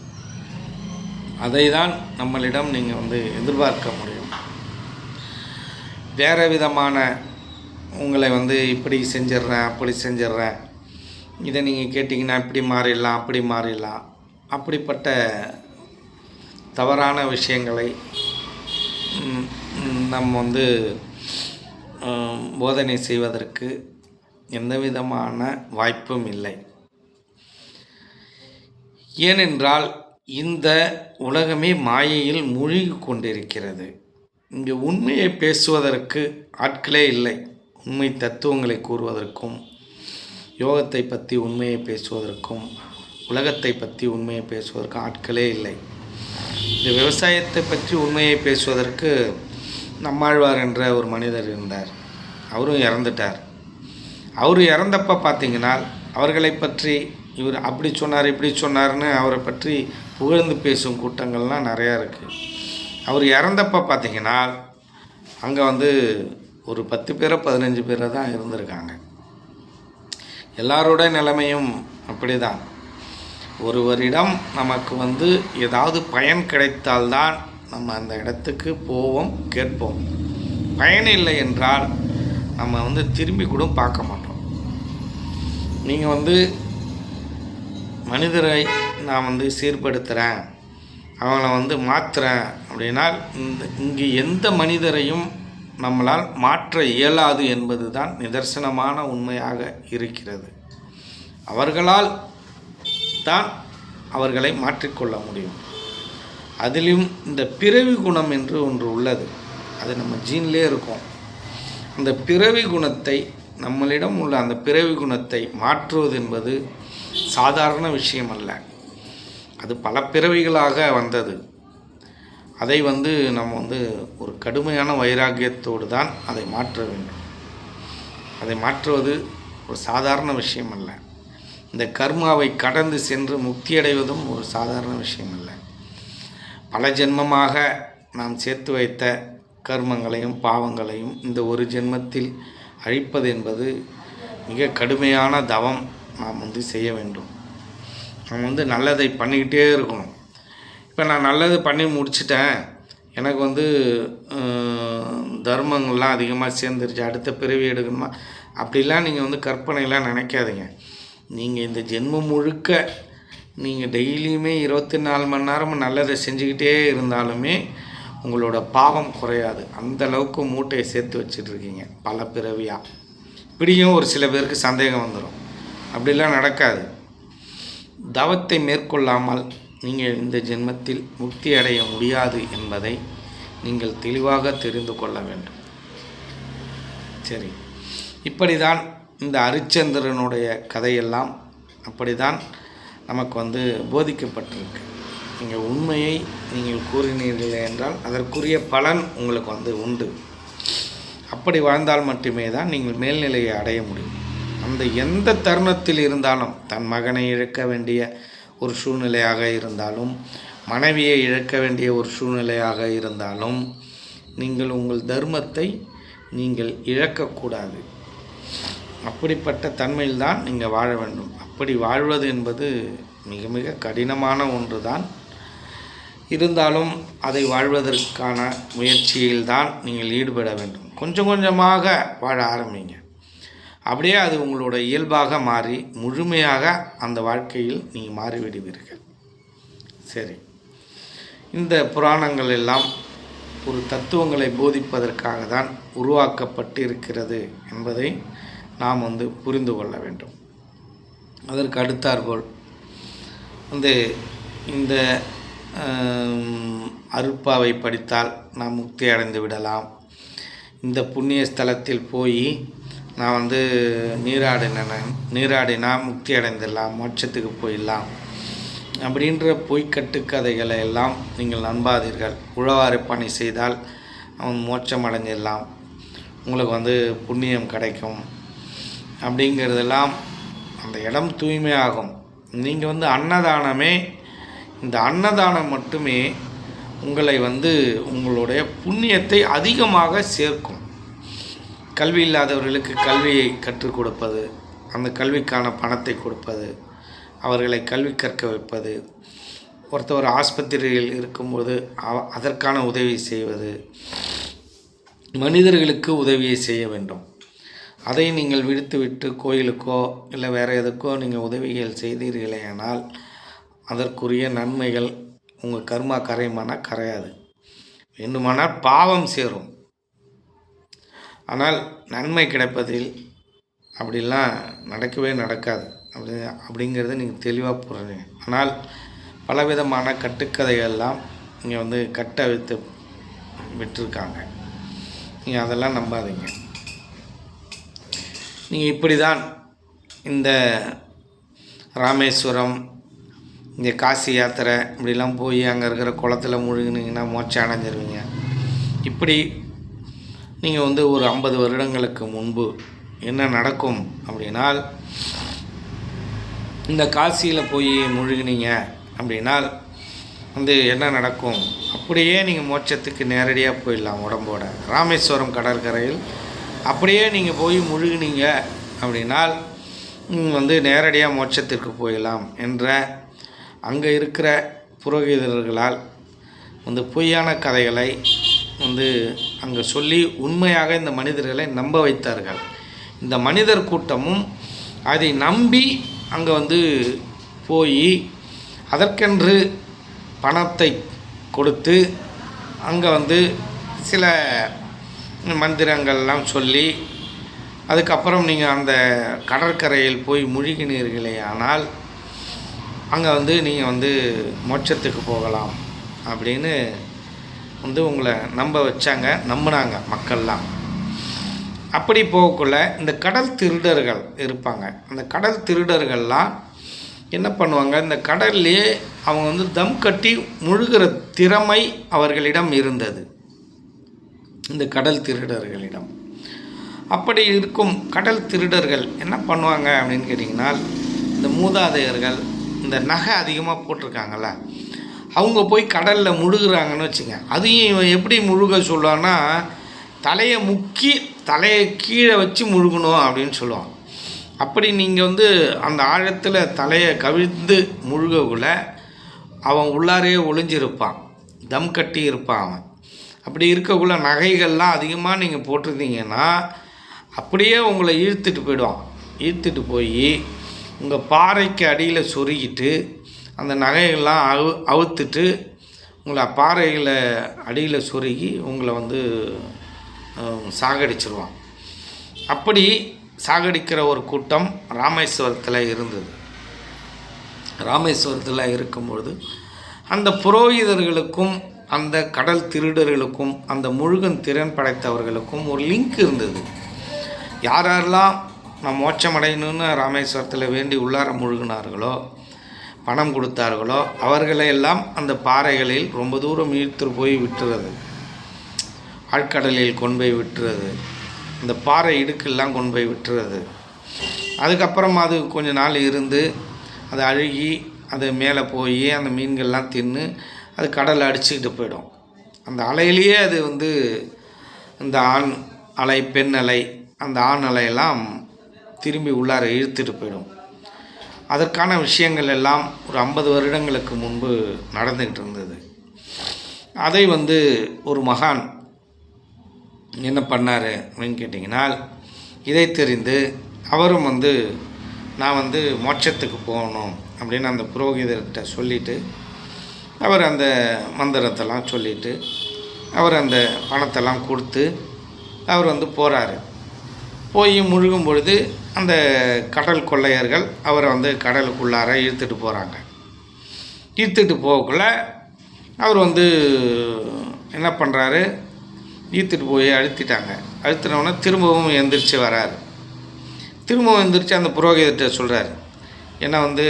அதை தான் நம்மளிடம் நீங்கள் வந்து எதிர்பார்க்க முடியும். வேறு விதமான உங்களை வந்து இப்படி செஞ்சிட்றேன் அப்படி செஞ்சிட்றேன், இதை நீங்கள் கேட்டிங்கன்னா இப்படி மாறிடலாம் அப்படி மாறிடலாம், அப்படிப்பட்ட தவறான விஷயங்களை நம்ம வந்து போதனை செய்வதற்கு எந்த விதமான வாய்ப்பும் இல்லை. ஏனென்றால் இந்த உலகமே மாயையில் மூழ்கி கொண்டிருக்கிறது. இங்கே உண்மையை பேசுவதற்கு ஆட்களே இல்லை. உண்மை தத்துவங்களை கூறுவதற்கும் யோகத்தை பற்றி உண்மையை பேசுவதற்கும் உலகத்தை பற்றி உண்மையை பேசுவதற்கும் ஆட்களே இல்லை. இந்த விவசாயத்தை பற்றி உண்மையை பேசுவதற்கு நம்மாழ்வார் என்ற ஒரு மனிதர் இருந்தார். அவரும் இறந்துட்டார். அவர் இறந்தப்போ பார்த்திங்கன்னா அவர்களை பற்றி இவர் அப்படி சொன்னார் இப்படி சொன்னார்னு அவரை பற்றி புகழ்ந்து பேசும் கூட்டங்கள்லாம் நிறையா இருக்குது. அவர் இறந்தப்போ பார்த்திங்கன்னா அங்கே வந்து ஒரு 10 பேரோ 15 பேரோ தான் இருந்திருக்காங்க. எல்லாரோட நிலைமையும் அப்படி தான். ஒருவரிடம் நமக்கு வந்து ஏதாவது பயன் கிடைத்தால்தான் நம்ம அந்த இடத்துக்கு போவோம், கேட்போம். பயன் இல்லை என்றால் நம்ம வந்து திரும்பி கூட பார்க்க மாட்டோம். நீங்கள் வந்து மனிதரை நான் வந்து சீர்படுத்துகிறேன், அவங்கள வந்து மாற்றுறேன் அப்படின்னா இங்கே எந்த மனிதரையும் நம்மளால் மாற்ற இயலாது என்பது தான் நிதர்சனமான உண்மையாக இருக்கிறது. அவர்களால் தான் அவர்களை மாற்றிக்கொள்ள முடியும். அதிலும் இந்த பிறவி குணம் என்று ஒன்று உள்ளது. அது நம்ம ஜீன்லே இருக்கும். அந்த பிறவி குணத்தை நம்மளிடம் உள்ள அந்த பிறவி குணத்தை மாற்றுவது என்பது சாதாரண விஷயம் அல்ல. அது பல பிறவிகளாக வந்தது. அதை வந்து நம்ம வந்து ஒரு கடுமையான வைராக்கியத்தோடு தான் அதை மாற்ற வேண்டும். அதை மாற்றுவது ஒரு சாதாரண விஷயம் அல்ல. இந்த கர்மாவை கடந்து சென்று முக்தியடைவதும் ஒரு சாதாரண விஷயம் அல்ல. பல ஜென்மமாக நாம் சேர்த்து வைத்த கர்மங்களையும் பாவங்களையும் இந்த ஒரு ஜென்மத்தில் அழிப்பது என்பது மிக கடுமையான தவம் நாம் வந்து செய்ய வேண்டும். நாம் வந்து நல்லதை பண்ணிக்கிட்டே இருக்கணும். இப்போ நான் நல்லது பண்ணி முடிச்சிட்டேன், எனக்கு வந்து தர்மங்கள்லாம் அதிகமாக சேர்ந்துருச்சு, அடுத்த பிறவி எடுக்கணுமா அப்படிலாம் நீங்கள் வந்து கற்பனைலாம் நினைக்காதீங்க. நீங்கள் இந்த ஜென்மம் முழுக்க நீங்கள் டெய்லியுமே 24 மணி நேரமும் நல்லதை செஞ்சுக்கிட்டே இருந்தாலுமே உங்களோட பாவம் குறையாது. அந்தளவுக்கு மூட்டையை சேர்த்து வச்சிட்ருக்கீங்க பல பிறவியாக. இப்படியும் ஒரு சில பேருக்கு சந்தேகம் வந்துடும். அப்படிலாம் நடக்காது. தவத்தை மேற்கொள்ளாமல் நீங்கள் இந்த ஜென்மத்தில் முக்தி அடைய முடியாது என்பதை நீங்கள் தெளிவாக தெரிந்து கொள்ள வேண்டும். சரி, இப்படி தான் இந்த அரிச்சந்திரனுடைய கதையெல்லாம் அப்படி தான் நமக்கு வந்து போதிக்கப்பட்டிருக்கு. நீங்கள் உண்மையை நீங்கள் கூறினீர்கள் என்றால் அதற்குரிய பலன் உங்களுக்கு வந்து உண்டு. அப்படி வாழ்ந்தால் மட்டுமே தான் நீங்கள் மேல்நிலையை அடைய முடியும். அந்த எந்த தருணத்தில் இருந்தாலும், தன் மகனை இழக்க வேண்டிய ஒரு சூழ்நிலையாக இருந்தாலும், மனைவியை இழக்க வேண்டிய ஒரு சூழ்நிலையாக இருந்தாலும், நீங்கள் உங்கள் தர்மத்தை நீங்கள் இழக்கக்கூடாது. அப்படிப்பட்ட தன்மையில்தான் நீங்கள் வாழ வேண்டும். அப்படி வாழ்வது என்பது மிக மிக கடினமான ஒன்று தான். இருந்தாலும் அதை வாழ்வதற்கான முயற்சியில்தான் நீங்கள் ஈடுபட வேண்டும். கொஞ்சம் கொஞ்சமாக வாழ ஆரம்பிங்க. அப்படியே அது உங்களோட இயல்பாக மாறி முழுமையாக அந்த வாழ்க்கையில் நீங்கள் மாறிவிடுவீர்கள். சரி, இந்த புராணங்கள் எல்லாம் ஒரு தத்துவங்களை போதிப்பதற்காக தான் உருவாக்கப்பட்டு இருக்கிறது என்பதை நாம் வந்து புரிந்து கொள்ள வேண்டும். அதற்கு அடுத்தாற்போல் வந்து இந்த அருட்பாவை படித்தால் நாம் முக்தி அடைந்து விடலாம், இந்த புண்ணிய ஸ்தலத்தில் போய் நான் வந்து நீராடினா முக்தி அடைந்துடலாம், மோட்சத்துக்கு போயிடலாம் அப்படின்ற பொய்க்கட்டுக்கதைகளை எல்லாம் நீங்கள் நம்பாதீர்கள். உழவாரை பணி செய்தால் அவன் மோட்சம் அடைஞ்சிடலாம், உங்களுக்கு வந்து புண்ணியம் கிடைக்கும் அப்படிங்கிறதெல்லாம் அந்த இடம் தூய்மையாகும். நீங்கள் வந்து அன்னதானமே, இந்த அன்னதானம் மட்டுமே உங்களை வந்து உங்களுடைய புண்ணியத்தை அதிகமாக சேர்க்கும். கல்வி இல்லாதவர்களுக்கு கல்வியை கற்றுக் கொடுப்பது, அந்த கல்விக்கான பணத்தை கொடுப்பது, அவர்களை கல்வி கற்க வைப்பது, ஒருத்தவர் ஆஸ்பத்திரியில் இருக்கும்போது அதற்கான உதவி செய்வது, மனிதர்களுக்கு உதவியை செய்ய வேண்டும். அதை நீங்கள் விடுத்துவிட்டு கோயிலுக்கோ இல்லை வேறு எதுக்கோ நீங்கள் உதவிகள் செய்தீர்களேயானால் அதற்குரிய நன்மைகள் உங்கள் கர்மா கரையுமானால் கரையாது, வேண்டுமானால் பாவம் சேரும். ஆனால் நன்மை கிடைப்பதில் அப்படிலாம் நடக்கவே நடக்காது. அப்படிங்கிறத நீங்கள் தெளிவாக புரிஞ்சுங்க. ஆனால் பலவிதமான கட்டுக்கதைகள்லாம் இங்கே வந்து கட்டவிழ்த்து விட்டுருக்காங்க. நீங்கள் அதெல்லாம் நம்பாதீங்க. நீங்கள் இப்படி தான் இந்த ராமேஸ்வரம், இங்கே காசி யாத்திரை இப்படிலாம் போய் அங்கே இருக்கிற குளத்தில் முழுகினீங்கன்னா மோட்சம் அடைஞ்சிருவீங்க. இப்படி நீங்கள் வந்து ஒரு 50 வருடங்களுக்கு முன்பு என்ன நடக்கும் அப்படின்னால், இந்த காசியில் போய் முழுகினீங்க அப்படின்னால் வந்து என்ன நடக்கும், அப்படியே நீங்கள் மோட்சத்துக்கு நேரடியாக போயிடலாம் உடம்போட. ராமேஸ்வரம் கடற்கரையில் அப்படியே நீங்கள் போய் முழுகினீங்க அப்படின்னால் வந்து நேரடியாக மோட்சத்திற்கு போயிடலாம் என்ற அங்கே இருக்கிற புரோகிதர்களால் வந்து பொய்யான கதைகளை வந்து அங்கே சொல்லி உண்மையாக இந்த மனிதர்களை நம்ப வைத்தார்கள். இந்த மனிதர் கூட்டமும் அதை நம்பி அங்கே வந்து போய் அதற்கென்று பணத்தை கொடுத்து அங்கே வந்து சில மந்திரங்கள்லாம் சொல்லி அதுக்கப்புறம் நீங்கள் அந்த கடற்கரையில் போய் முழுகினீர்களே ஆனால் அங்கே வந்து நீங்கள் வந்து மோட்சத்துக்கு போகலாம் அப்படின்னு வந்து உங்களை நம்ப வச்சாங்க, நம்பினாங்க மக்கள்லாம். அப்படி போகக்குள்ள இந்த கடல் திருடர்கள் இருப்பாங்க. அந்த கடல் திருடர்கள்லாம் என்ன பண்ணுவாங்க, இந்த கடல்லே அவங்க வந்து தம் கட்டி முழுகிற திறமை அவர்களிடம் இருந்தது, இந்த கடல் திருடர்களிடம். அப்படி இருக்கும் கடல் திருடர்கள் என்ன பண்ணுவாங்க அப்படின்னு கேட்டிங்கன்னா, இந்த மூதாதையர்கள் இந்த நகை அதிகமாக போட்டிருக்காங்கள்ல, அவங்க போய் கடலில் முழுகிறாங்கன்னு வச்சுங்க. அதையும் இவன் எப்படி முழுக சொல்லுவான்னா, தலையை முக்கி தலையை கீழே வச்சு முழுகணும் அப்படின்னு சொல்லுவான். அப்படி நீங்கள் வந்து அந்த ஆழத்தில் தலையை கவிழ்ந்து முழுகக்குள்ள அவன் உள்ளாரே ஒளிஞ்சிருப்பான், தம் கட்டி இருப்பான் அவன். அப்படி இருக்கக்குள்ள நகைகள்லாம் அதிகமாக நீங்கள் போட்டிருந்தீங்கன்னா அப்படியே உங்களை இழுத்துட்டு போயிடுவான். இழுத்துட்டு போய் உங்கள் பாறைக்கு அடியில் சொருகிட்டு அந்த நகைகள்லாம் அவுத்துட்டு உங்களை பாறைகளை அடியில் சொருகி உங்களை வந்து சாகடிச்சிருவான். அப்படி சாகடிக்கிற ஒரு கூட்டம் ராமேஸ்வரத்தில் இருந்தது. ராமேஸ்வரத்தில் இருக்கும்பொழுது அந்த புரோகிதர்களுக்கும் அந்த கடல் திருடர்களுக்கும் அந்த முழுகன் திறன் படைத்தவர்களுக்கும் ஒரு லிங்க் இருந்தது. யாரெல்லாம் நான் மோட்சம் அடையணும்னு ராமேஸ்வரத்தில் வேண்டி உள்ளார முழுகினார்களோ, பணம் கொடுத்தார்களோ, அவர்களையெல்லாம் அந்த பாறைகளில் ரொம்ப தூரம் இழுத்து போய் விட்டுறது, ஆழ்கடலில் கொண்டு போய் விட்டுறது, இந்த பாறை இடுக்கெல்லாம் கொண்டு போய் விட்டுறது. அதுக்கப்புறம் அது கொஞ்ச நாள் இருந்து அது அழுகி அது மேலே போய் அந்த மீன்கள்லாம் தின்று அது கடலை அடிச்சுக்கிட்டு போயிடும். அந்த அலையிலேயே அது வந்து இந்த ஆண் அலை பெண் அலை அந்த ஆண் அலையெல்லாம் திரும்பி உள்ளார இழுத்துட்டு போயிடும். அதற்கான விஷயங்கள் எல்லாம் ஒரு 50 வருடங்களுக்கு முன்பு நடந்துக்கிட்டு இருந்தது. அதை வந்து ஒரு மகான் என்ன பண்ணார் அப்படின்னு கேட்டிங்கன்னா, இதை தெரிந்து அவரும் வந்து நான் வந்து மோட்சத்துக்கு போகணும் அப்படின்னு அந்த புரோகிதர்கிட்ட சொல்லிவிட்டு அவர் அந்த மந்திரத்தெல்லாம் சொல்லிவிட்டு அவர் அந்த பணத்தெல்லாம் கொடுத்து அவர் வந்து போகிறாரு. போய் முழுகும் பொழுது அந்த கடல் கொள்ளையர்கள் அவரை வந்து கடலுக்குள்ளார இழுத்துட்டு போகிறாங்க. இழுத்துட்டு போகக்குள்ள அவர் வந்து என்ன பண்ணுறாரு, இழுத்துட்டு போய் அழுத்திட்டாங்க. அழுத்தினோடனே திரும்பவும் எந்திரிச்சு வராரு. திரும்பவும் எந்திரிச்சு அந்த புரோகிதர்கிட்ட சொல்கிறார், என்னை வந்து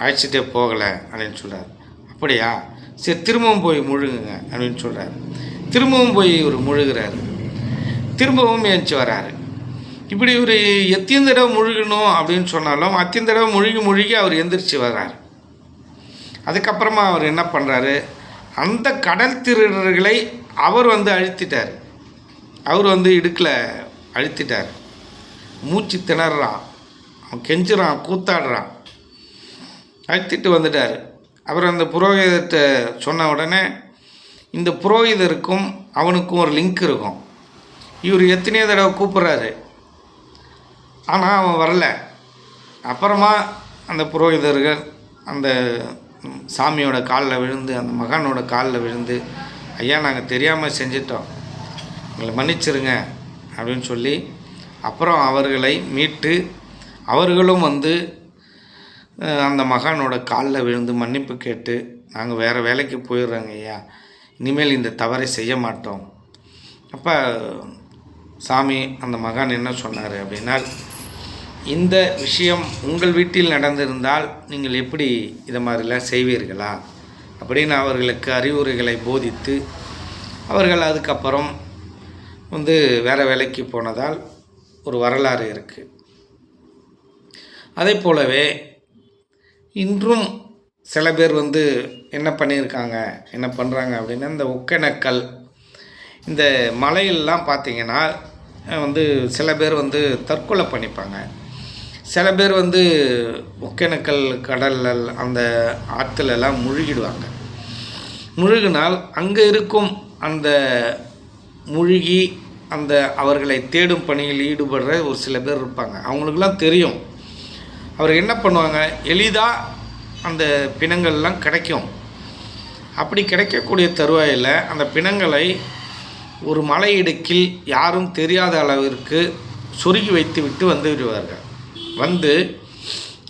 அழைச்சிட்டே போகலை அப்படின்னு சொல்கிறார். அப்படியா, சரி திரும்பவும் போய் முழுகுங்க அப்படின்னு சொல்கிறார். திரும்பவும் போய் இவர் முழுகிறாரு. திரும்பவும் ஏஞ்சி வராரு. இப்படி ஒரு எத்தனை தடவை முழுகணும் அப்படின்னு சொன்னாலும் அத்தனை தடவை முழுகி அவர் எந்திரிச்சு வர்றாரு. அதுக்கப்புறமா அவர் என்ன பண்ணுறாரு, அந்த கடல் திருடர்களை அவர் வந்து அழுத்திட்டார். அவர் வந்து இடுக்கில் அழுத்திட்டார். மூச்சு திணறான், அவன் கெஞ்சுறான், கூத்தாடுறான். அழுத்திட்டு வந்துட்டார். அவர் அந்த புரோகிதர்கிட்ட சொன்ன உடனே இந்த புரோகிதருக்கும் அவனுக்கும் ஒரு லிங்க் இருக்கும். இவர் எத்தனையோ தடவை கூப்பிட்றாரு, ஆனால் அவன் வரல. அப்புறமா அந்த புரோகிதர்கள் அந்த சாமியோட காலில் விழுந்து, அந்த மகானோட காலில் விழுந்து, ஐயா நாங்கள் தெரியாமல் செஞ்சிட்டோம், எங்களை மன்னிச்சிருங்க அப்படின்னு சொல்லி அப்புறம் அவர்களை மீட்டு அவர்களும் வந்து அந்த மகானோட காலில் விழுந்து மன்னிப்பு கேட்டு, நாங்கள் வேறு வேலைக்கு போயிடுறோங்க ஐயா, இனிமேல் இந்த தவறை செய்ய மாட்டோம். அப்போ சாமி அந்த மகான் என்ன சொன்னார் அப்படின்னா, இந்த விஷயம் உங்கள் வீட்டில் நடந்திருந்தால் நீங்கள் எப்படி இதை மாதிரிலாம் செய்வீர்களா அப்படின்னு அவர்களுக்கு அறிவுரைகளை போதித்து அவர்கள் அதுக்கப்புறம் வந்து வேறு வேலைக்கு போனதால் ஒரு வரலாறு இருக்குது. அதே போலவே இன்றும் சில பேர் வந்து என்ன பண்ணியிருக்காங்க, என்ன பண்ணுறாங்க அப்படின்னா, இந்த ஒகேனக்கல் இந்த மலையெல்லாம் பார்த்திங்கன்னா வந்து சில பேர் வந்து தற்கொலை பண்ணிப்பாங்க. சில பேர் வந்து ஒகேனக்கல் கடலில் அந்த ஆற்றுலெல்லாம் முழுகிடுவாங்க. முழுகினால் அங்கே இருக்கும் அந்த முழுகி அந்த அவர்களை தேடும் பணியில் ஈடுபடுற ஒரு சில பேர் இருப்பாங்க. அவங்களுக்கெல்லாம் தெரியும். அவர் என்ன பண்ணுவாங்க, எளிதாக அந்த பிணங்கள்லாம் கிடைக்கும். அப்படி கிடைக்கக்கூடிய தருவாயில் அந்த பிணங்களை ஒரு மலை இடுக்கில் யாரும் தெரியாத அளவிற்கு சொருகி வைத்து விட்டு வந்து விடுவார்கள். வந்து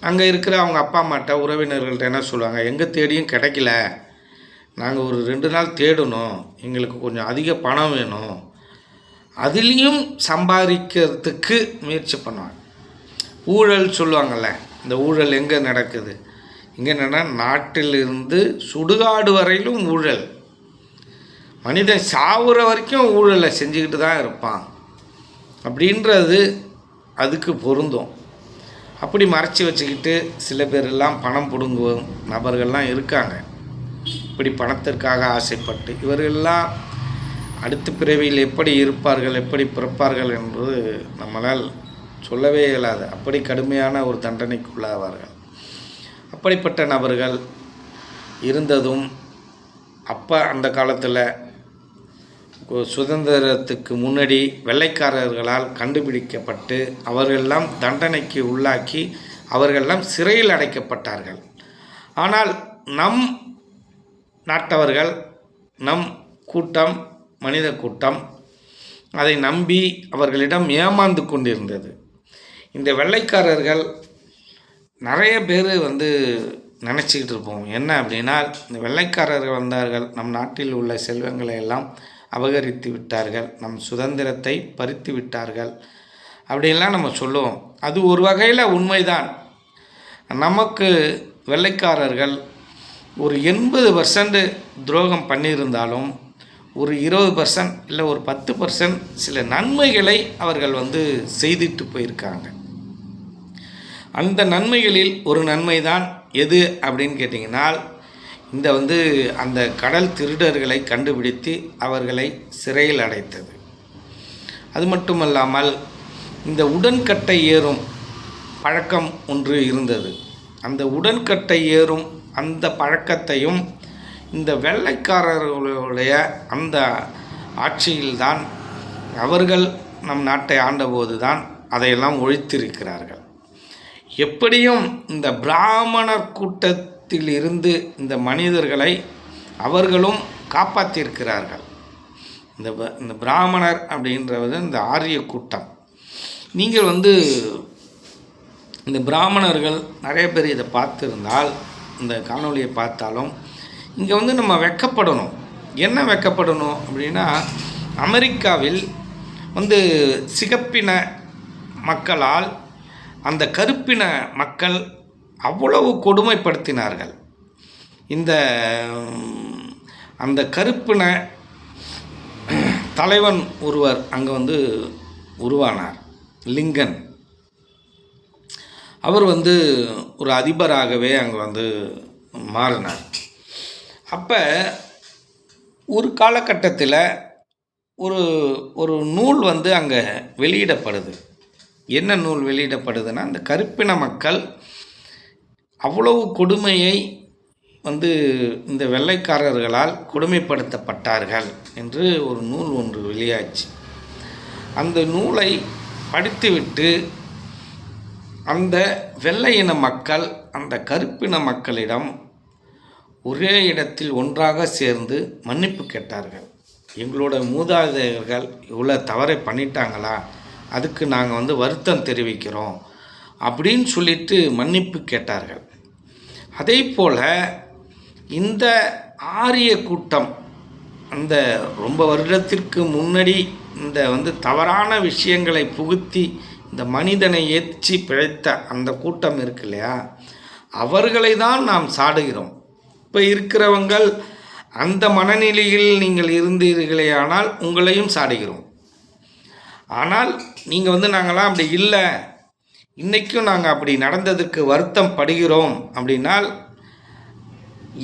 அங்கே இருக்கிற அவங்க அப்பா அம்மாட்ட உறவினர்கள்ட்ட என்ன சொல்லுவாங்க, எங்கே தேடியும் கிடைக்கல, நாங்கள் ஒரு 2 நாள் தேடணும், எங்களுக்கு கொஞ்சம் அதிக பணம் வேணும், அதுலேயும் சம்பாதிக்கிறதுக்கு முயற்சி பண்ணுவாங்க. ஊழல் சொல்லுவாங்கள்ல, இந்த ஊழல் எங்கே நடக்குது, இங்கே என்னென்னா நாட்டிலிருந்து சுடுகாடு வரையிலும் ஊழல். மனிதன் சாவுற வரைக்கும் ஊழலை செஞ்சுக்கிட்டு தான் இருப்பான் அப்படின்றது அதுக்கு பொருந்தும். அப்படி மறைச்சி வச்சுக்கிட்டு சில பேரெல்லாம் பணம் பிடுங்குவோம் நபர்கள்லாம் இருக்காங்க. இப்படி பணத்திற்காக ஆசைப்பட்டு இவர்களெல்லாம் அடுத்த பிறவியில் எப்படி இருப்பார்கள், எப்படி பிறப்பார்கள் என்று நம்மளால் சொல்லவே இயலாது. அப்படி கடுமையான ஒரு தண்டனைக்குள்ளாவார்கள். அப்படிப்பட்ட நபர்கள் இருந்ததும் அப்போ அந்த காலத்தில் சுதந்திரத்துக்கு முன்னாடி வெள்ளைக்காரர்களால் கண்டுபிடிக்கப்பட்டு அவர்களெல்லாம் தண்டனைக்கு உள்ளாக்கி அவர்களெல்லாம் சிறையில் அடைக்கப்பட்டார்கள். ஆனால் நம் நாட்டவர்கள், நம் கூட்டம், மனித கூட்டம் அதை நம்பி அவர்களிடம் ஏமாந்து கொண்டிருந்தது. இந்த வெள்ளைக்காரர்கள் நிறைய பேர் வந்து நினச்சிக்கிட்டு இருப்போம் என்ன அப்படின்னா, இந்த வெள்ளைக்காரர்கள் வந்தார்கள், நம் நாட்டில் உள்ள செல்வங்களை எல்லாம் அபகரித்து விட்டார்கள், நம் சுதந்திரத்தை பறித்து விட்டார்கள் அப்படின்லாம் நம்ம சொல்லுவோம். அது ஒரு வகையில் உண்மைதான். நமக்கு வெள்ளைக்காரர்கள் ஒரு 80% துரோகம் பண்ணியிருந்தாலும் ஒரு 20% இல்லை ஒரு 10% சில நன்மைகளை அவர்கள் வந்து செய்துட்டு போயிருக்காங்க. அந்த நன்மைகளில் ஒரு நன்மை தான் எது அப்படின்னு கேட்டிங்கன்னால், இந்த வந்து அந்த கடல் திருடர்களை கண்டுபிடித்து அவர்களை சிறையில் அடைத்தது. அது மட்டுமல்லாமல் இந்த உடன்கட்டை ஏறும் பழக்கம் ஒன்று இருந்தது. அந்த உடன்கட்டை ஏறும் அந்த பழக்கத்தையும் இந்த வெள்ளைக்காரர்களுடைய அந்த ஆட்சியில்தான் அவர்கள் நம் நாட்டை ஆண்டபோது தான் அதையெல்லாம் ஒழித்திருக்கிறார்கள். எப்படியும் இந்த பிராமணர் கூட்டத்தில் இருந்து இந்த மனிதர்களை அவர்களும் காப்பாற்றியிருக்கிறார்கள். இந்த பிராமணர் அப்படின்றது இந்த ஆரிய கூட்டம். நீங்கள் இந்த பிராமணர்கள் நிறைய பேர் இதை பார்த்துருந்தால், இந்த காணொலியை பார்த்தாலும் இங்கே நம்ம வெட்கப்படணும். என்ன வெட்கப்படணும் அப்படின்னா, அமெரிக்காவில் சிகப்பின மக்களால் அந்த கருப்பின மக்கள் அவ்வளவு கொடுமைப்படுத்தினார்கள். அந்த கருப்பின தலைவன் ஒருவர் அங்கே உருவானார், லிங்கன். அவர் ஒரு அதிபராகவே அங்கே மாறினார். அப்போ ஒரு காலகட்டத்தில் ஒரு நூல் அங்கே வெளியிடப்படுது. என்ன நூல் வெளியிடப்படுதுன்னா, அந்த கருப்பின மக்கள் அவ்வளவு கொடுமையை இந்த வெள்ளைக்காரர்களால் கொடுமைப்படுத்தப்பட்டார்கள் என்று ஒரு நூல் ஒன்று வெளியாச்சு. அந்த நூலை படித்துவிட்டு அந்த வெள்ளை இன மக்கள் அந்த கருப்பின மக்களிடம் ஒரே இடத்தில் ஒன்றாக சேர்ந்து மன்னிப்பு கேட்டார்கள். எங்களோட மூதாதையர்கள் இவ்வளோ தவறை பண்ணிட்டாங்களா, அதுக்கு நாங்கள் வருத்தம் தெரிவிக்கிறோம் அப்படின்னு சொல்லிட்டு மன்னிப்பு கேட்டார்கள். அதே போல் இந்த ஆரிய கூட்டம் அந்த ரொம்ப வருடத்திற்கு முன்னாடி இந்த தவறான விஷயங்களை புகுத்தி இந்த மனிதனை ஏற்றி பிழைத்த அந்த கூட்டம் இருக்கு இல்லையா, அவர்களை தான் நாம் சாடுகிறோம். இப்போ இருக்கிறவங்கள் அந்த மனநிலையில் நீங்கள் இருந்தீர்களே ஆனால் உங்களையும் சாடுகிறோம். ஆனால் நீங்கள் நாங்களாம் அப்படி இல்லை, இன்றைக்கும் நாங்கள் அப்படி நடந்ததுக்கு வருத்தம் படுகிறோம் அப்படின்னால்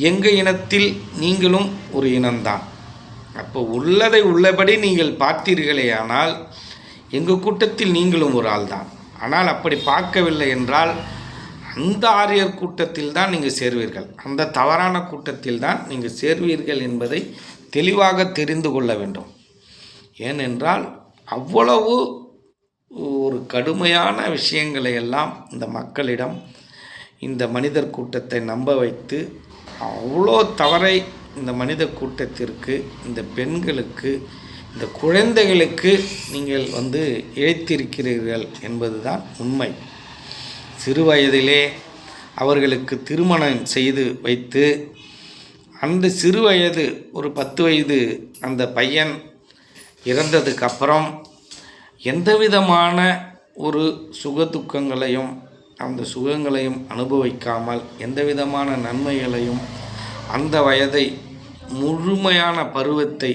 எங்கள் இனத்தில் நீங்களும் ஒரு இனம்தான். அப்போ உள்ளதை உள்ளபடி நீங்கள் பார்த்தீர்களே ஆனால் எங்கள் கூட்டத்தில் நீங்களும் ஒரு ஆள் தான். ஆனால் அப்படி பார்க்கவில்லை என்றால் அந்த ஆரியர் கூட்டத்தில் தான் நீங்கள் சேர்வீர்கள், அந்த தவறான கூட்டத்தில் தான் நீங்கள் சேர்வீர்கள் என்பதை தெளிவாக தெரிந்து கொள்ள வேண்டும். ஏனென்றால் அவ்வளவு ஒரு கடுமையான விஷயங்களை எல்லாம் இந்த மக்களிடம் இந்த மனிதர் கூட்டத்தை நம்ப வைத்து அவ்வளோ தவறை இந்த மனித கூட்டத்திற்கு, இந்த பெண்களுக்கு, இந்த குழந்தைகளுக்கு நீங்கள் இழைத்திருக்கிறீர்கள் என்பதுதான் உண்மை. சிறு வயதிலே அவர்களுக்கு திருமணம் செய்து வைத்து அந்த சிறு வயது ஒரு 10 வயது அந்த பையன் இறந்ததுக்கப்புறம் எந்த விதமான ஒரு சுகதுக்கங்களையும் அந்த சுகங்களையும் அனுபவிக்காமல், எந்த விதமான நன்மைகளையும் அந்த வயதை முழுமையான பருவத்தை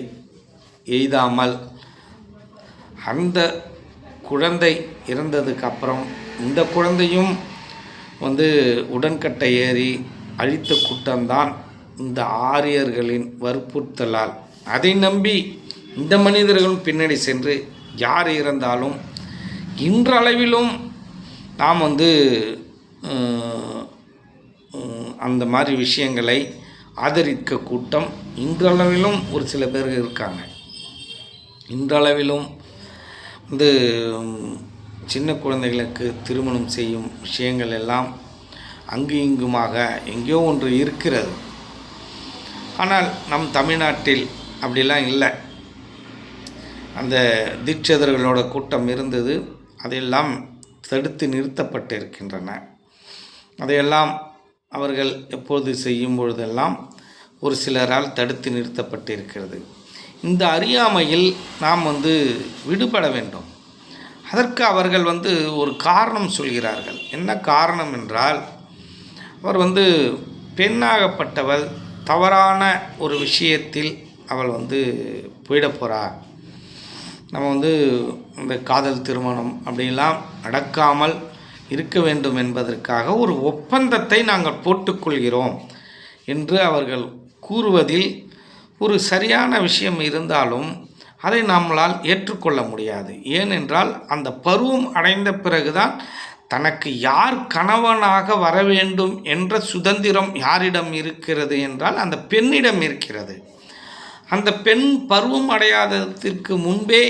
எய்தாமல் அந்த குழந்தை இறந்ததுக்கப்புறம் இந்த குழந்தையும் உடன்கட்டை ஏறி அழித்த கூட்டம்தான் இந்த ஆரியர்களின் வற்புறுத்தலால். அதை நம்பி இந்த மனிதர்களும் பின்னாடி சென்று யார் இறந்தாலும் இன்றளவிலும் நாம் அந்த மாதிரி விஷயங்களை ஆதரிக்க கூட்டம் இன்றளவிலும் ஒரு சில பேர் இருக்காங்க. இன்றளவிலும் சின்ன குழந்தைகளுக்கு திருமணம் செய்யும் விஷயங்கள் எல்லாம் அங்கு இங்குமாக எங்கேயோ ஒன்று இருக்கிறது. ஆனால் நம் தமிழ்நாட்டில் அப்படிலாம் இல்லை. அந்த தீட்சிதர்களோட கூட்டம் இருந்தது, அதையெல்லாம் தடுத்து நிறுத்தப்பட்டு இருக்கின்றன. அதையெல்லாம் அவர்கள் எப்போது செய்யும் பொழுதெல்லாம் ஒரு சிலரால் தடுத்து நிறுத்தப்பட்டு இருக்கிறது. இந்த அறியாமையில் நாம் விடுபட வேண்டும். அதற்கு அவர்கள் ஒரு காரணம் சொல்கிறார்கள். என்ன காரணம் என்றால், அவர் பெண்ணாகப்பட்டவள் தவறான ஒரு விஷயத்தில் அவள் போயிட போகிறா, நம்ம இந்த காதல் திருமணம் அப்படிலாம் நடக்காமல் இருக்க வேண்டும் என்பதற்காக ஒரு ஒப்பந்தத்தை நாங்கள் போட்டுக்கொள்கிறோம் என்று அவர்கள் கூறுவதில் ஒரு சரியான விஷயம் இருந்தாலும் அதை நம்மளால் ஏற்றுக்கொள்ள முடியாது. ஏனென்றால் அந்த பருவம் அடைந்த பிறகுதான் தனக்கு யார் கணவனாக வர வேண்டும் என்ற சுதந்திரம் யாரிடம் இருக்கிறது என்றால் அந்த பெண்ணிடம் இருக்கிறது. அந்த பெண் பருவம் அடையாததற்கு முன்பே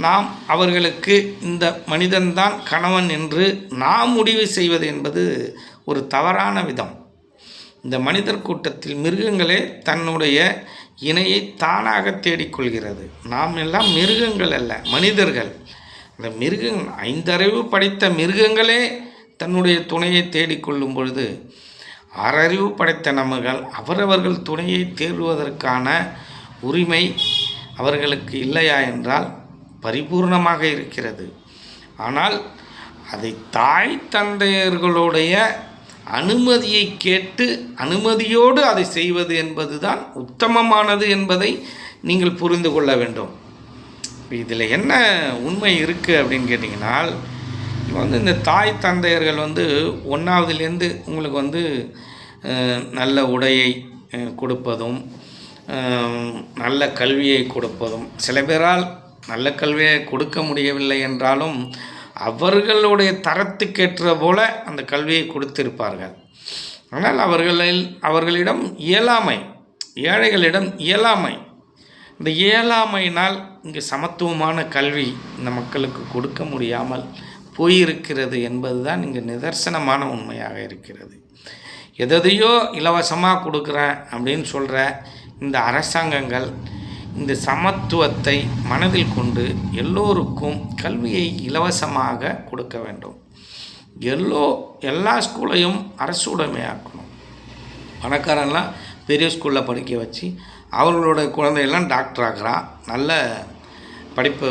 நாம் அவர்களுக்கு இந்த மனிதன்தான் கணவன் என்று நாம் முடிவு செய்வது என்பது ஒரு தவறான விதம். இந்த மனிதர் கூட்டத்தில் மிருகங்களே தன்னுடைய இணையை தானாக தேடிக்கொள்கிறது. நாம் எல்லாம் மிருகங்கள் அல்ல, மனிதர்கள். அந்த மிருகங்கள் 5 அறிவு படைத்த மிருகங்களே தன்னுடைய துணையை தேடிக்கொள்ளும் பொழுது 6 அறிவு படைத்த நம்மகள் அவரவர்கள் துணையை தேடுவதற்கான உரிமை அவர்களுக்கு இல்லையா என்றால் பரிபூர்ணமாக இருக்கிறது. ஆனால் அதை தாய் தந்தையர்களுடைய அனுமதியை கேட்டு அனுமதியோடு அதை செய்வது என்பது தான் உத்தமமானது என்பதை நீங்கள் புரிந்து கொள்ள வேண்டும். இதில் என்ன உண்மை இருக்குது அப்படின்னு கேட்டிங்கன்னால், இந்த தாய் தந்தையர்கள் 1வதுலேருந்து உங்களுக்கு நல்ல உடையை கொடுப்பதும் நல்ல கல்வியை கொடுப்பதும், சில பேரால் நல்ல கல்வியை கொடுக்க முடியவில்லை என்றாலும் அவர்களுடைய தரத்துக்கேற்ற போல அந்த கல்வியை கொடுத்திருப்பார்கள். ஆனால் அவர்களிடம் இயலாமை, ஏழைகளிடம் இயலாமை, இந்த இயலாமையினால் இங்கு சமத்துவமான கல்வி இந்த மக்களுக்கு கொடுக்க முடியாமல் போயிருக்கிறது என்பது தான் இங்கு நிதர்சனமான உண்மையாக இருக்கிறது. எதையோ இலவசமாக கொடுக்குறேன் அப்படின்னு சொல்கிற இந்த அரசாங்கங்கள் இந்த சமத்துவத்தை மனதில் கொண்டு எல்லோருக்கும் கல்வியை இலவசமாக கொடுக்க வேண்டும். எல்லா ஸ்கூலையும் அரசு உடைமையாக்கணும். பணக்காரன்லாம் பெரிய ஸ்கூலில் படிக்க வச்சு அவர்களோட குழந்தையெல்லாம் டாக்டர் ஆகிறான், நல்ல படிப்பை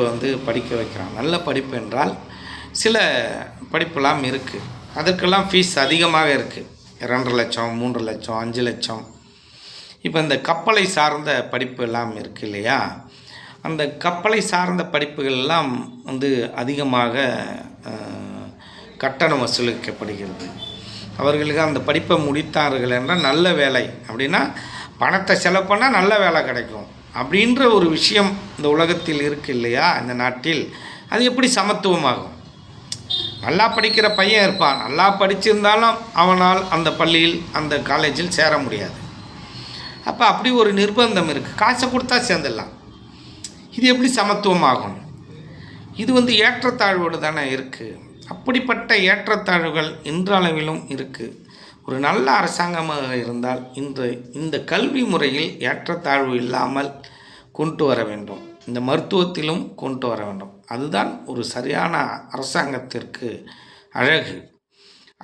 படிக்க வைக்கிறான். நல்ல படிப்பு என்றால் சில படிப்பெல்லாம் இருக்குது, அதற்கெல்லாம் ஃபீஸ் அதிகமாக இருக்குது. 2.5 லட்சம், 3 லட்சம், 5 லட்சம். இப்போ இந்த கப்பலை சார்ந்த படிப்பு எல்லாம் இருக்குது இல்லையா, அந்த கப்பலை சார்ந்த படிப்புகள் எல்லாம் அதிகமாக கட்டணம் வசூலிக்கப்படுகிறது. அவர்களுக்கு அந்த படிப்பை முடித்தார்கள் என்றால் நல்ல வேலை, அப்படின்னா பணத்தை செலவு பண்ணால் நல்ல வேலை கிடைக்கும் அப்படின்ற ஒரு விஷயம் இந்த உலகத்தில் இருக்குது இல்லையா, இந்த நாட்டில். அது எப்படி சமத்துவமாகும்? நல்லா படிக்கிற பையன் இருப்பான், நல்லா படிச்சிருந்தாலும் அவனால் அந்த பள்ளியில் அந்த காலேஜில் சேர முடியாது. அப்போ அப்படி ஒரு நிர்பந்தம் இருக்குது. காசை கொடுத்தா சேர்ந்துடலாம். இது எப்படி சமத்துவமாகும்? இது ஏற்றத்தாழ்வோடு தானே இருக்குது. அப்படிப்பட்ட ஏற்றத்தாழ்வுகள் இன்றளவிலும் இருக்குது. ஒரு நல்ல அரசாங்கமாக இருந்தால் இந்த கல்வி முறையில் ஏற்றத்தாழ்வு இல்லாமல் கொண்டு வர வேண்டும். இந்த மருத்துவத்திலும் கொண்டு வர வேண்டும். அதுதான் ஒரு சரியான அரசாங்கத்திற்கு அழகு.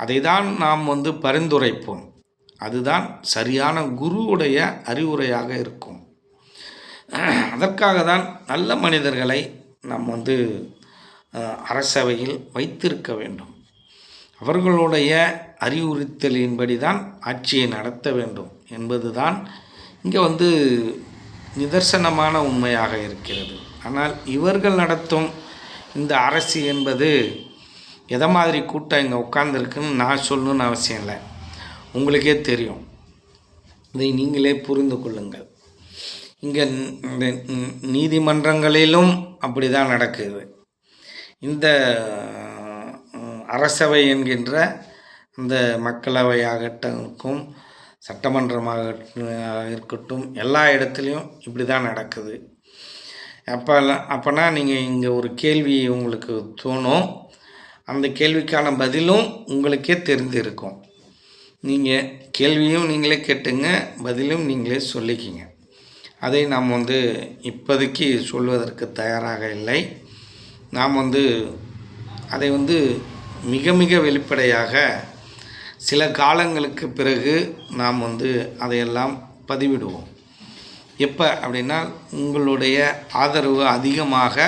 அதை தான் நாம் பரிந்துரைப்போம். அதுதான் சரியான குருவுடைய அறிவுரையாக இருக்கும். அதற்காக தான் நல்ல மனிதர்களை நாம் அரசவையில் வைத்திருக்க வேண்டும். அவர்களுடைய அறிவுறுத்தலின்படி தான் ஆட்சியை நடத்த வேண்டும் என்பது தான் இங்கே நிதர்சனமான உண்மையாக இருக்கிறது. ஆனால் இவர்கள் நடத்தும் இந்த அரசு என்பது எதை மாதிரி கூட்டம் இங்கே உட்கார்ந்துருக்குன்னு நான் சொல்லணும்னு அவசியம் இல்லை, உங்களுக்கே தெரியும். இதை நீங்களே புரிந்து கொள்ளுங்கள். இங்கே இந்த நீதிமன்றங்களிலும் அப்படி தான் நடக்குது. இந்த அரசவை என்கின்ற இந்த மக்களவையாகட்டும் சட்டமன்றமாக இருக்கட்டும் எல்லா இடத்துலையும் இப்படி தான் நடக்குது. அப்போனா நீங்கள் இங்கே ஒரு கேள்வி உங்களுக்கு தோணும், அந்த கேள்விக்கான பதிலும் உங்களுக்கே தெரிஞ்சிருக்கும். நீங்கள் கேள்வியும் நீங்களே கேட்டுங்க, பதிலும் நீங்களே சொல்லிக்கிங்க. அதை நாம் இப்போதைக்கு சொல்வதற்கு தயாராக இல்லை. நாம் அதை மிக மிக வெளிப்படையாக சில காலங்களுக்கு பிறகு நாம் அதையெல்லாம் பதிவிடுவோம். எப்போ அப்படின்னா உங்களுடைய ஆதரவு அதிகமாக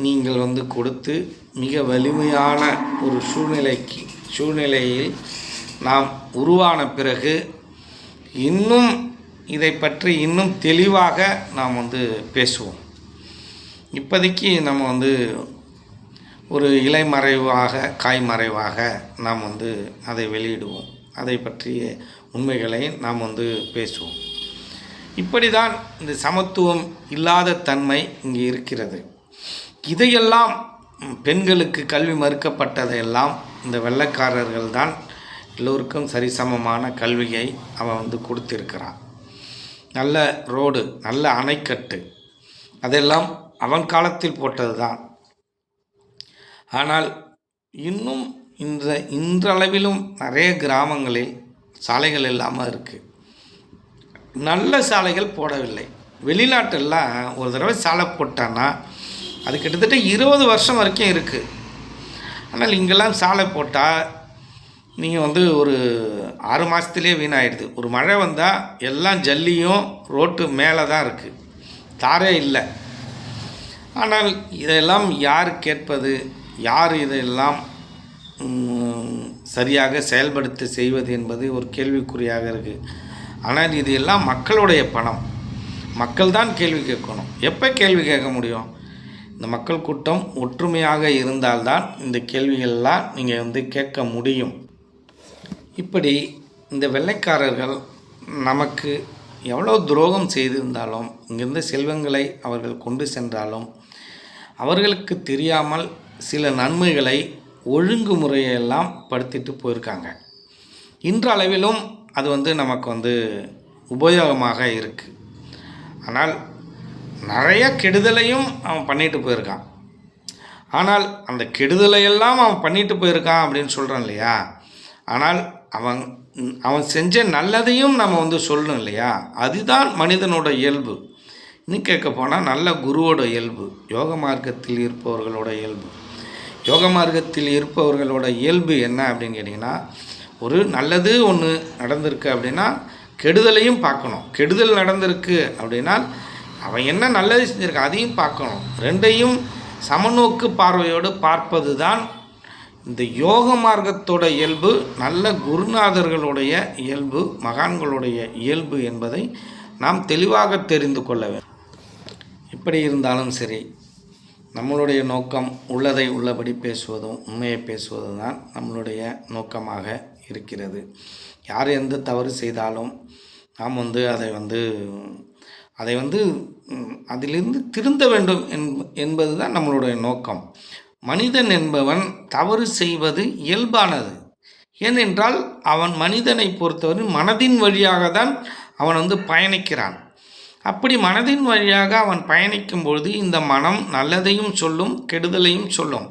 நீங்கள் கொடுத்து மிக வலிமையான ஒரு சூழ்நிலையில் நாம் உருவான பிறகு இன்னும் இதை பற்றி இன்னும் தெளிவாக நாம் பேசுவோம். இப்போதைக்கு நம்ம ஒரு இலைமறைவாக காய்மறைவாக நாம் அதை வெளியிடுவோம். அதை பற்றிய உண்மைகளை நாம் பேசுவோம். இப்படி தான் இந்த சமத்துவம் இல்லாத தன்மை இங்கே இருக்கிறது. இதையெல்லாம் பெண்களுக்கு கல்வி மறுக்கப்பட்டதையெல்லாம் இந்த வெள்ளைக்காரர்கள் தான் எல்லோருக்கும் சரிசமமான கல்வியை அவன் கொடுத்திருக்கிறான். நல்ல ரோடு, நல்ல அணைக்கட்டு, அதெல்லாம் அவன் காலத்தில் போட்டது தான். ஆனால் இன்னும் இன்றளவிலும் நிறைய கிராமங்களில் சாலைகள் இல்லாமல் இருக்குது. நல்ல சாலைகள் போடவில்லை. வெளிநாட்டெல்லாம் ஒரு தடவை சாலை போட்டான்னா அது கிட்டத்தட்ட 20 வருஷம் வரைக்கும் இருக்குது. ஆனால் இங்கெல்லாம் சாலை போட்டால் நீங்கள் வந்து ஒரு 6 மாதத்துலேயே வீணாயிடுது. ஒரு மழை வந்தால் எல்லாம் ஜல்லியும் ரோட்டு மேலே தான் இருக்குது, தாரே இல்லை. ஆனால் இதெல்லாம் யார் கேட்பது? யார் இதெல்லாம் சரியாக செயல்படுத்த செய்வது என்பது ஒரு கேள்விக்குறியாக இருக்குது. ஆனால் இது எல்லாம் மக்களுடைய பணம், மக்கள் தான் கேள்வி கேட்கணும். எப்போ கேள்வி கேட்க முடியும்? இந்த மக்கள் கூட்டம் ஒற்றுமையாக இருந்தால்தான் இந்த கேள்விகள்லாம் நீங்கள் வந்து கேட்க முடியும். இப்படி இந்த வெள்ளைக்காரர்கள் நமக்கு எவ்வளோ துரோகம் செய்திருந்தாலும், இங்கிருந்த செல்வங்களை அவர்கள் கொண்டு சென்றாலும், அவர்களுக்கு தெரியாமல் சில நன்மைகளை ஒழுங்குமுறையெல்லாம் படுத்திட்டு போயிருக்காங்க. இன்றளவிலும் அது வந்து நமக்கு வந்து உபயோகமாக இருக்குது. ஆனால் நிறைய கெடுதலையும் அவன் பண்ணிட்டு போயிருக்கான். ஆனால் அந்த கெடுதலையெல்லாம் அவன் பண்ணிட்டு போயிருக்கான் அப்படின்னு சொல்கிறான் இல்லையா? ஆனால் அவன் செஞ்ச நல்லதையும் நம்ம வந்து சொல்லணும் இல்லையா? அதுதான் மனிதனோட இயல்பு. இன்னும் கேட்க போனால் நல்ல குருவோட இயல்பு, யோக மார்க்கத்தில் இருப்பவர்களோட இயல்பு. யோக மார்க்கத்தில் இருப்பவர்களோட இயல்பு என்ன அப்படின்னு கேட்டிங்கன்னா, ஒரு நல்லது ஒன்று நடந்திருக்கு அப்படின்னா கெடுதலையும் பார்க்கணும். கெடுதல் நடந்திருக்கு அப்படின்னா அவன் என்ன நல்லது செஞ்சுருக்கான் அதையும் பார்க்கணும். ரெண்டையும் சமநோக்கு பார்வையோடு பார்ப்பது தான் இந்த யோக மார்க்கத்தோட இயல்பு, நல்ல குருநாதர்களுடைய இயல்பு, மகான்களுடைய இயல்பு என்பதை நாம் தெளிவாக தெரிந்து கொள்ள வேண்டும். இப்படி இருந்தாலும் சரி, நம்மளுடைய நோக்கம் உள்ளதை உள்ளபடி பேசுவதும் உண்மையை பேசுவதும் தான் நம்மளுடைய நோக்கமாக இருக்கிறது. யார் எந்த தவறு செய்தாலும் நாம் வந்து அதை வந்து அதிலிருந்து திருந்த வேண்டும் என்பது தான் நம்மளுடைய நோக்கம். மனிதன் என்பவன் தவறு செய்வது இயல்பானது. ஏனென்றால் அவன் மனிதனை பொறுத்தவரை மனதின் வழியாக தான் அவன் வந்து பயணிக்கிறான். அப்படி மனதின் வழியாக அவன் பயணிக்கும் பொழுது இந்த மனம் நல்லதையும் சொல்லும், கெடுதலையும் சொல்லும்.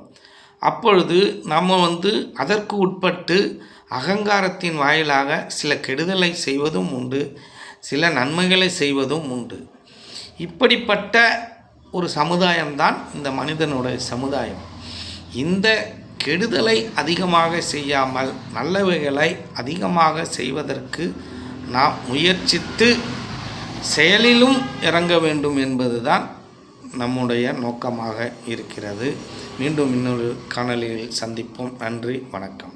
அப்பொழுது நம்ம வந்து அதற்கு உட்பட்டு அகங்காரத்தின் வாயிலாக சில கெடுதலை செய்வதும் உண்டு, சில நன்மைகளை செய்வதும் உண்டு. இப்படிப்பட்ட ஒரு சமுதாயம்தான் இந்த மனிதனுடைய சமுதாயம். இந்த கெடுதலை அதிகமாக செய்யாமல் நல்லவைகளை அதிகமாக செய்வதற்கு நாம் முயற்சித்து செயலிலும் இறங்க வேண்டும் என்பதுதான் நம்முடைய நோக்கமாக இருக்கிறது. மீண்டும் இன்னொரு காணொளியில் சந்திப்போம். நன்றி, வணக்கம்.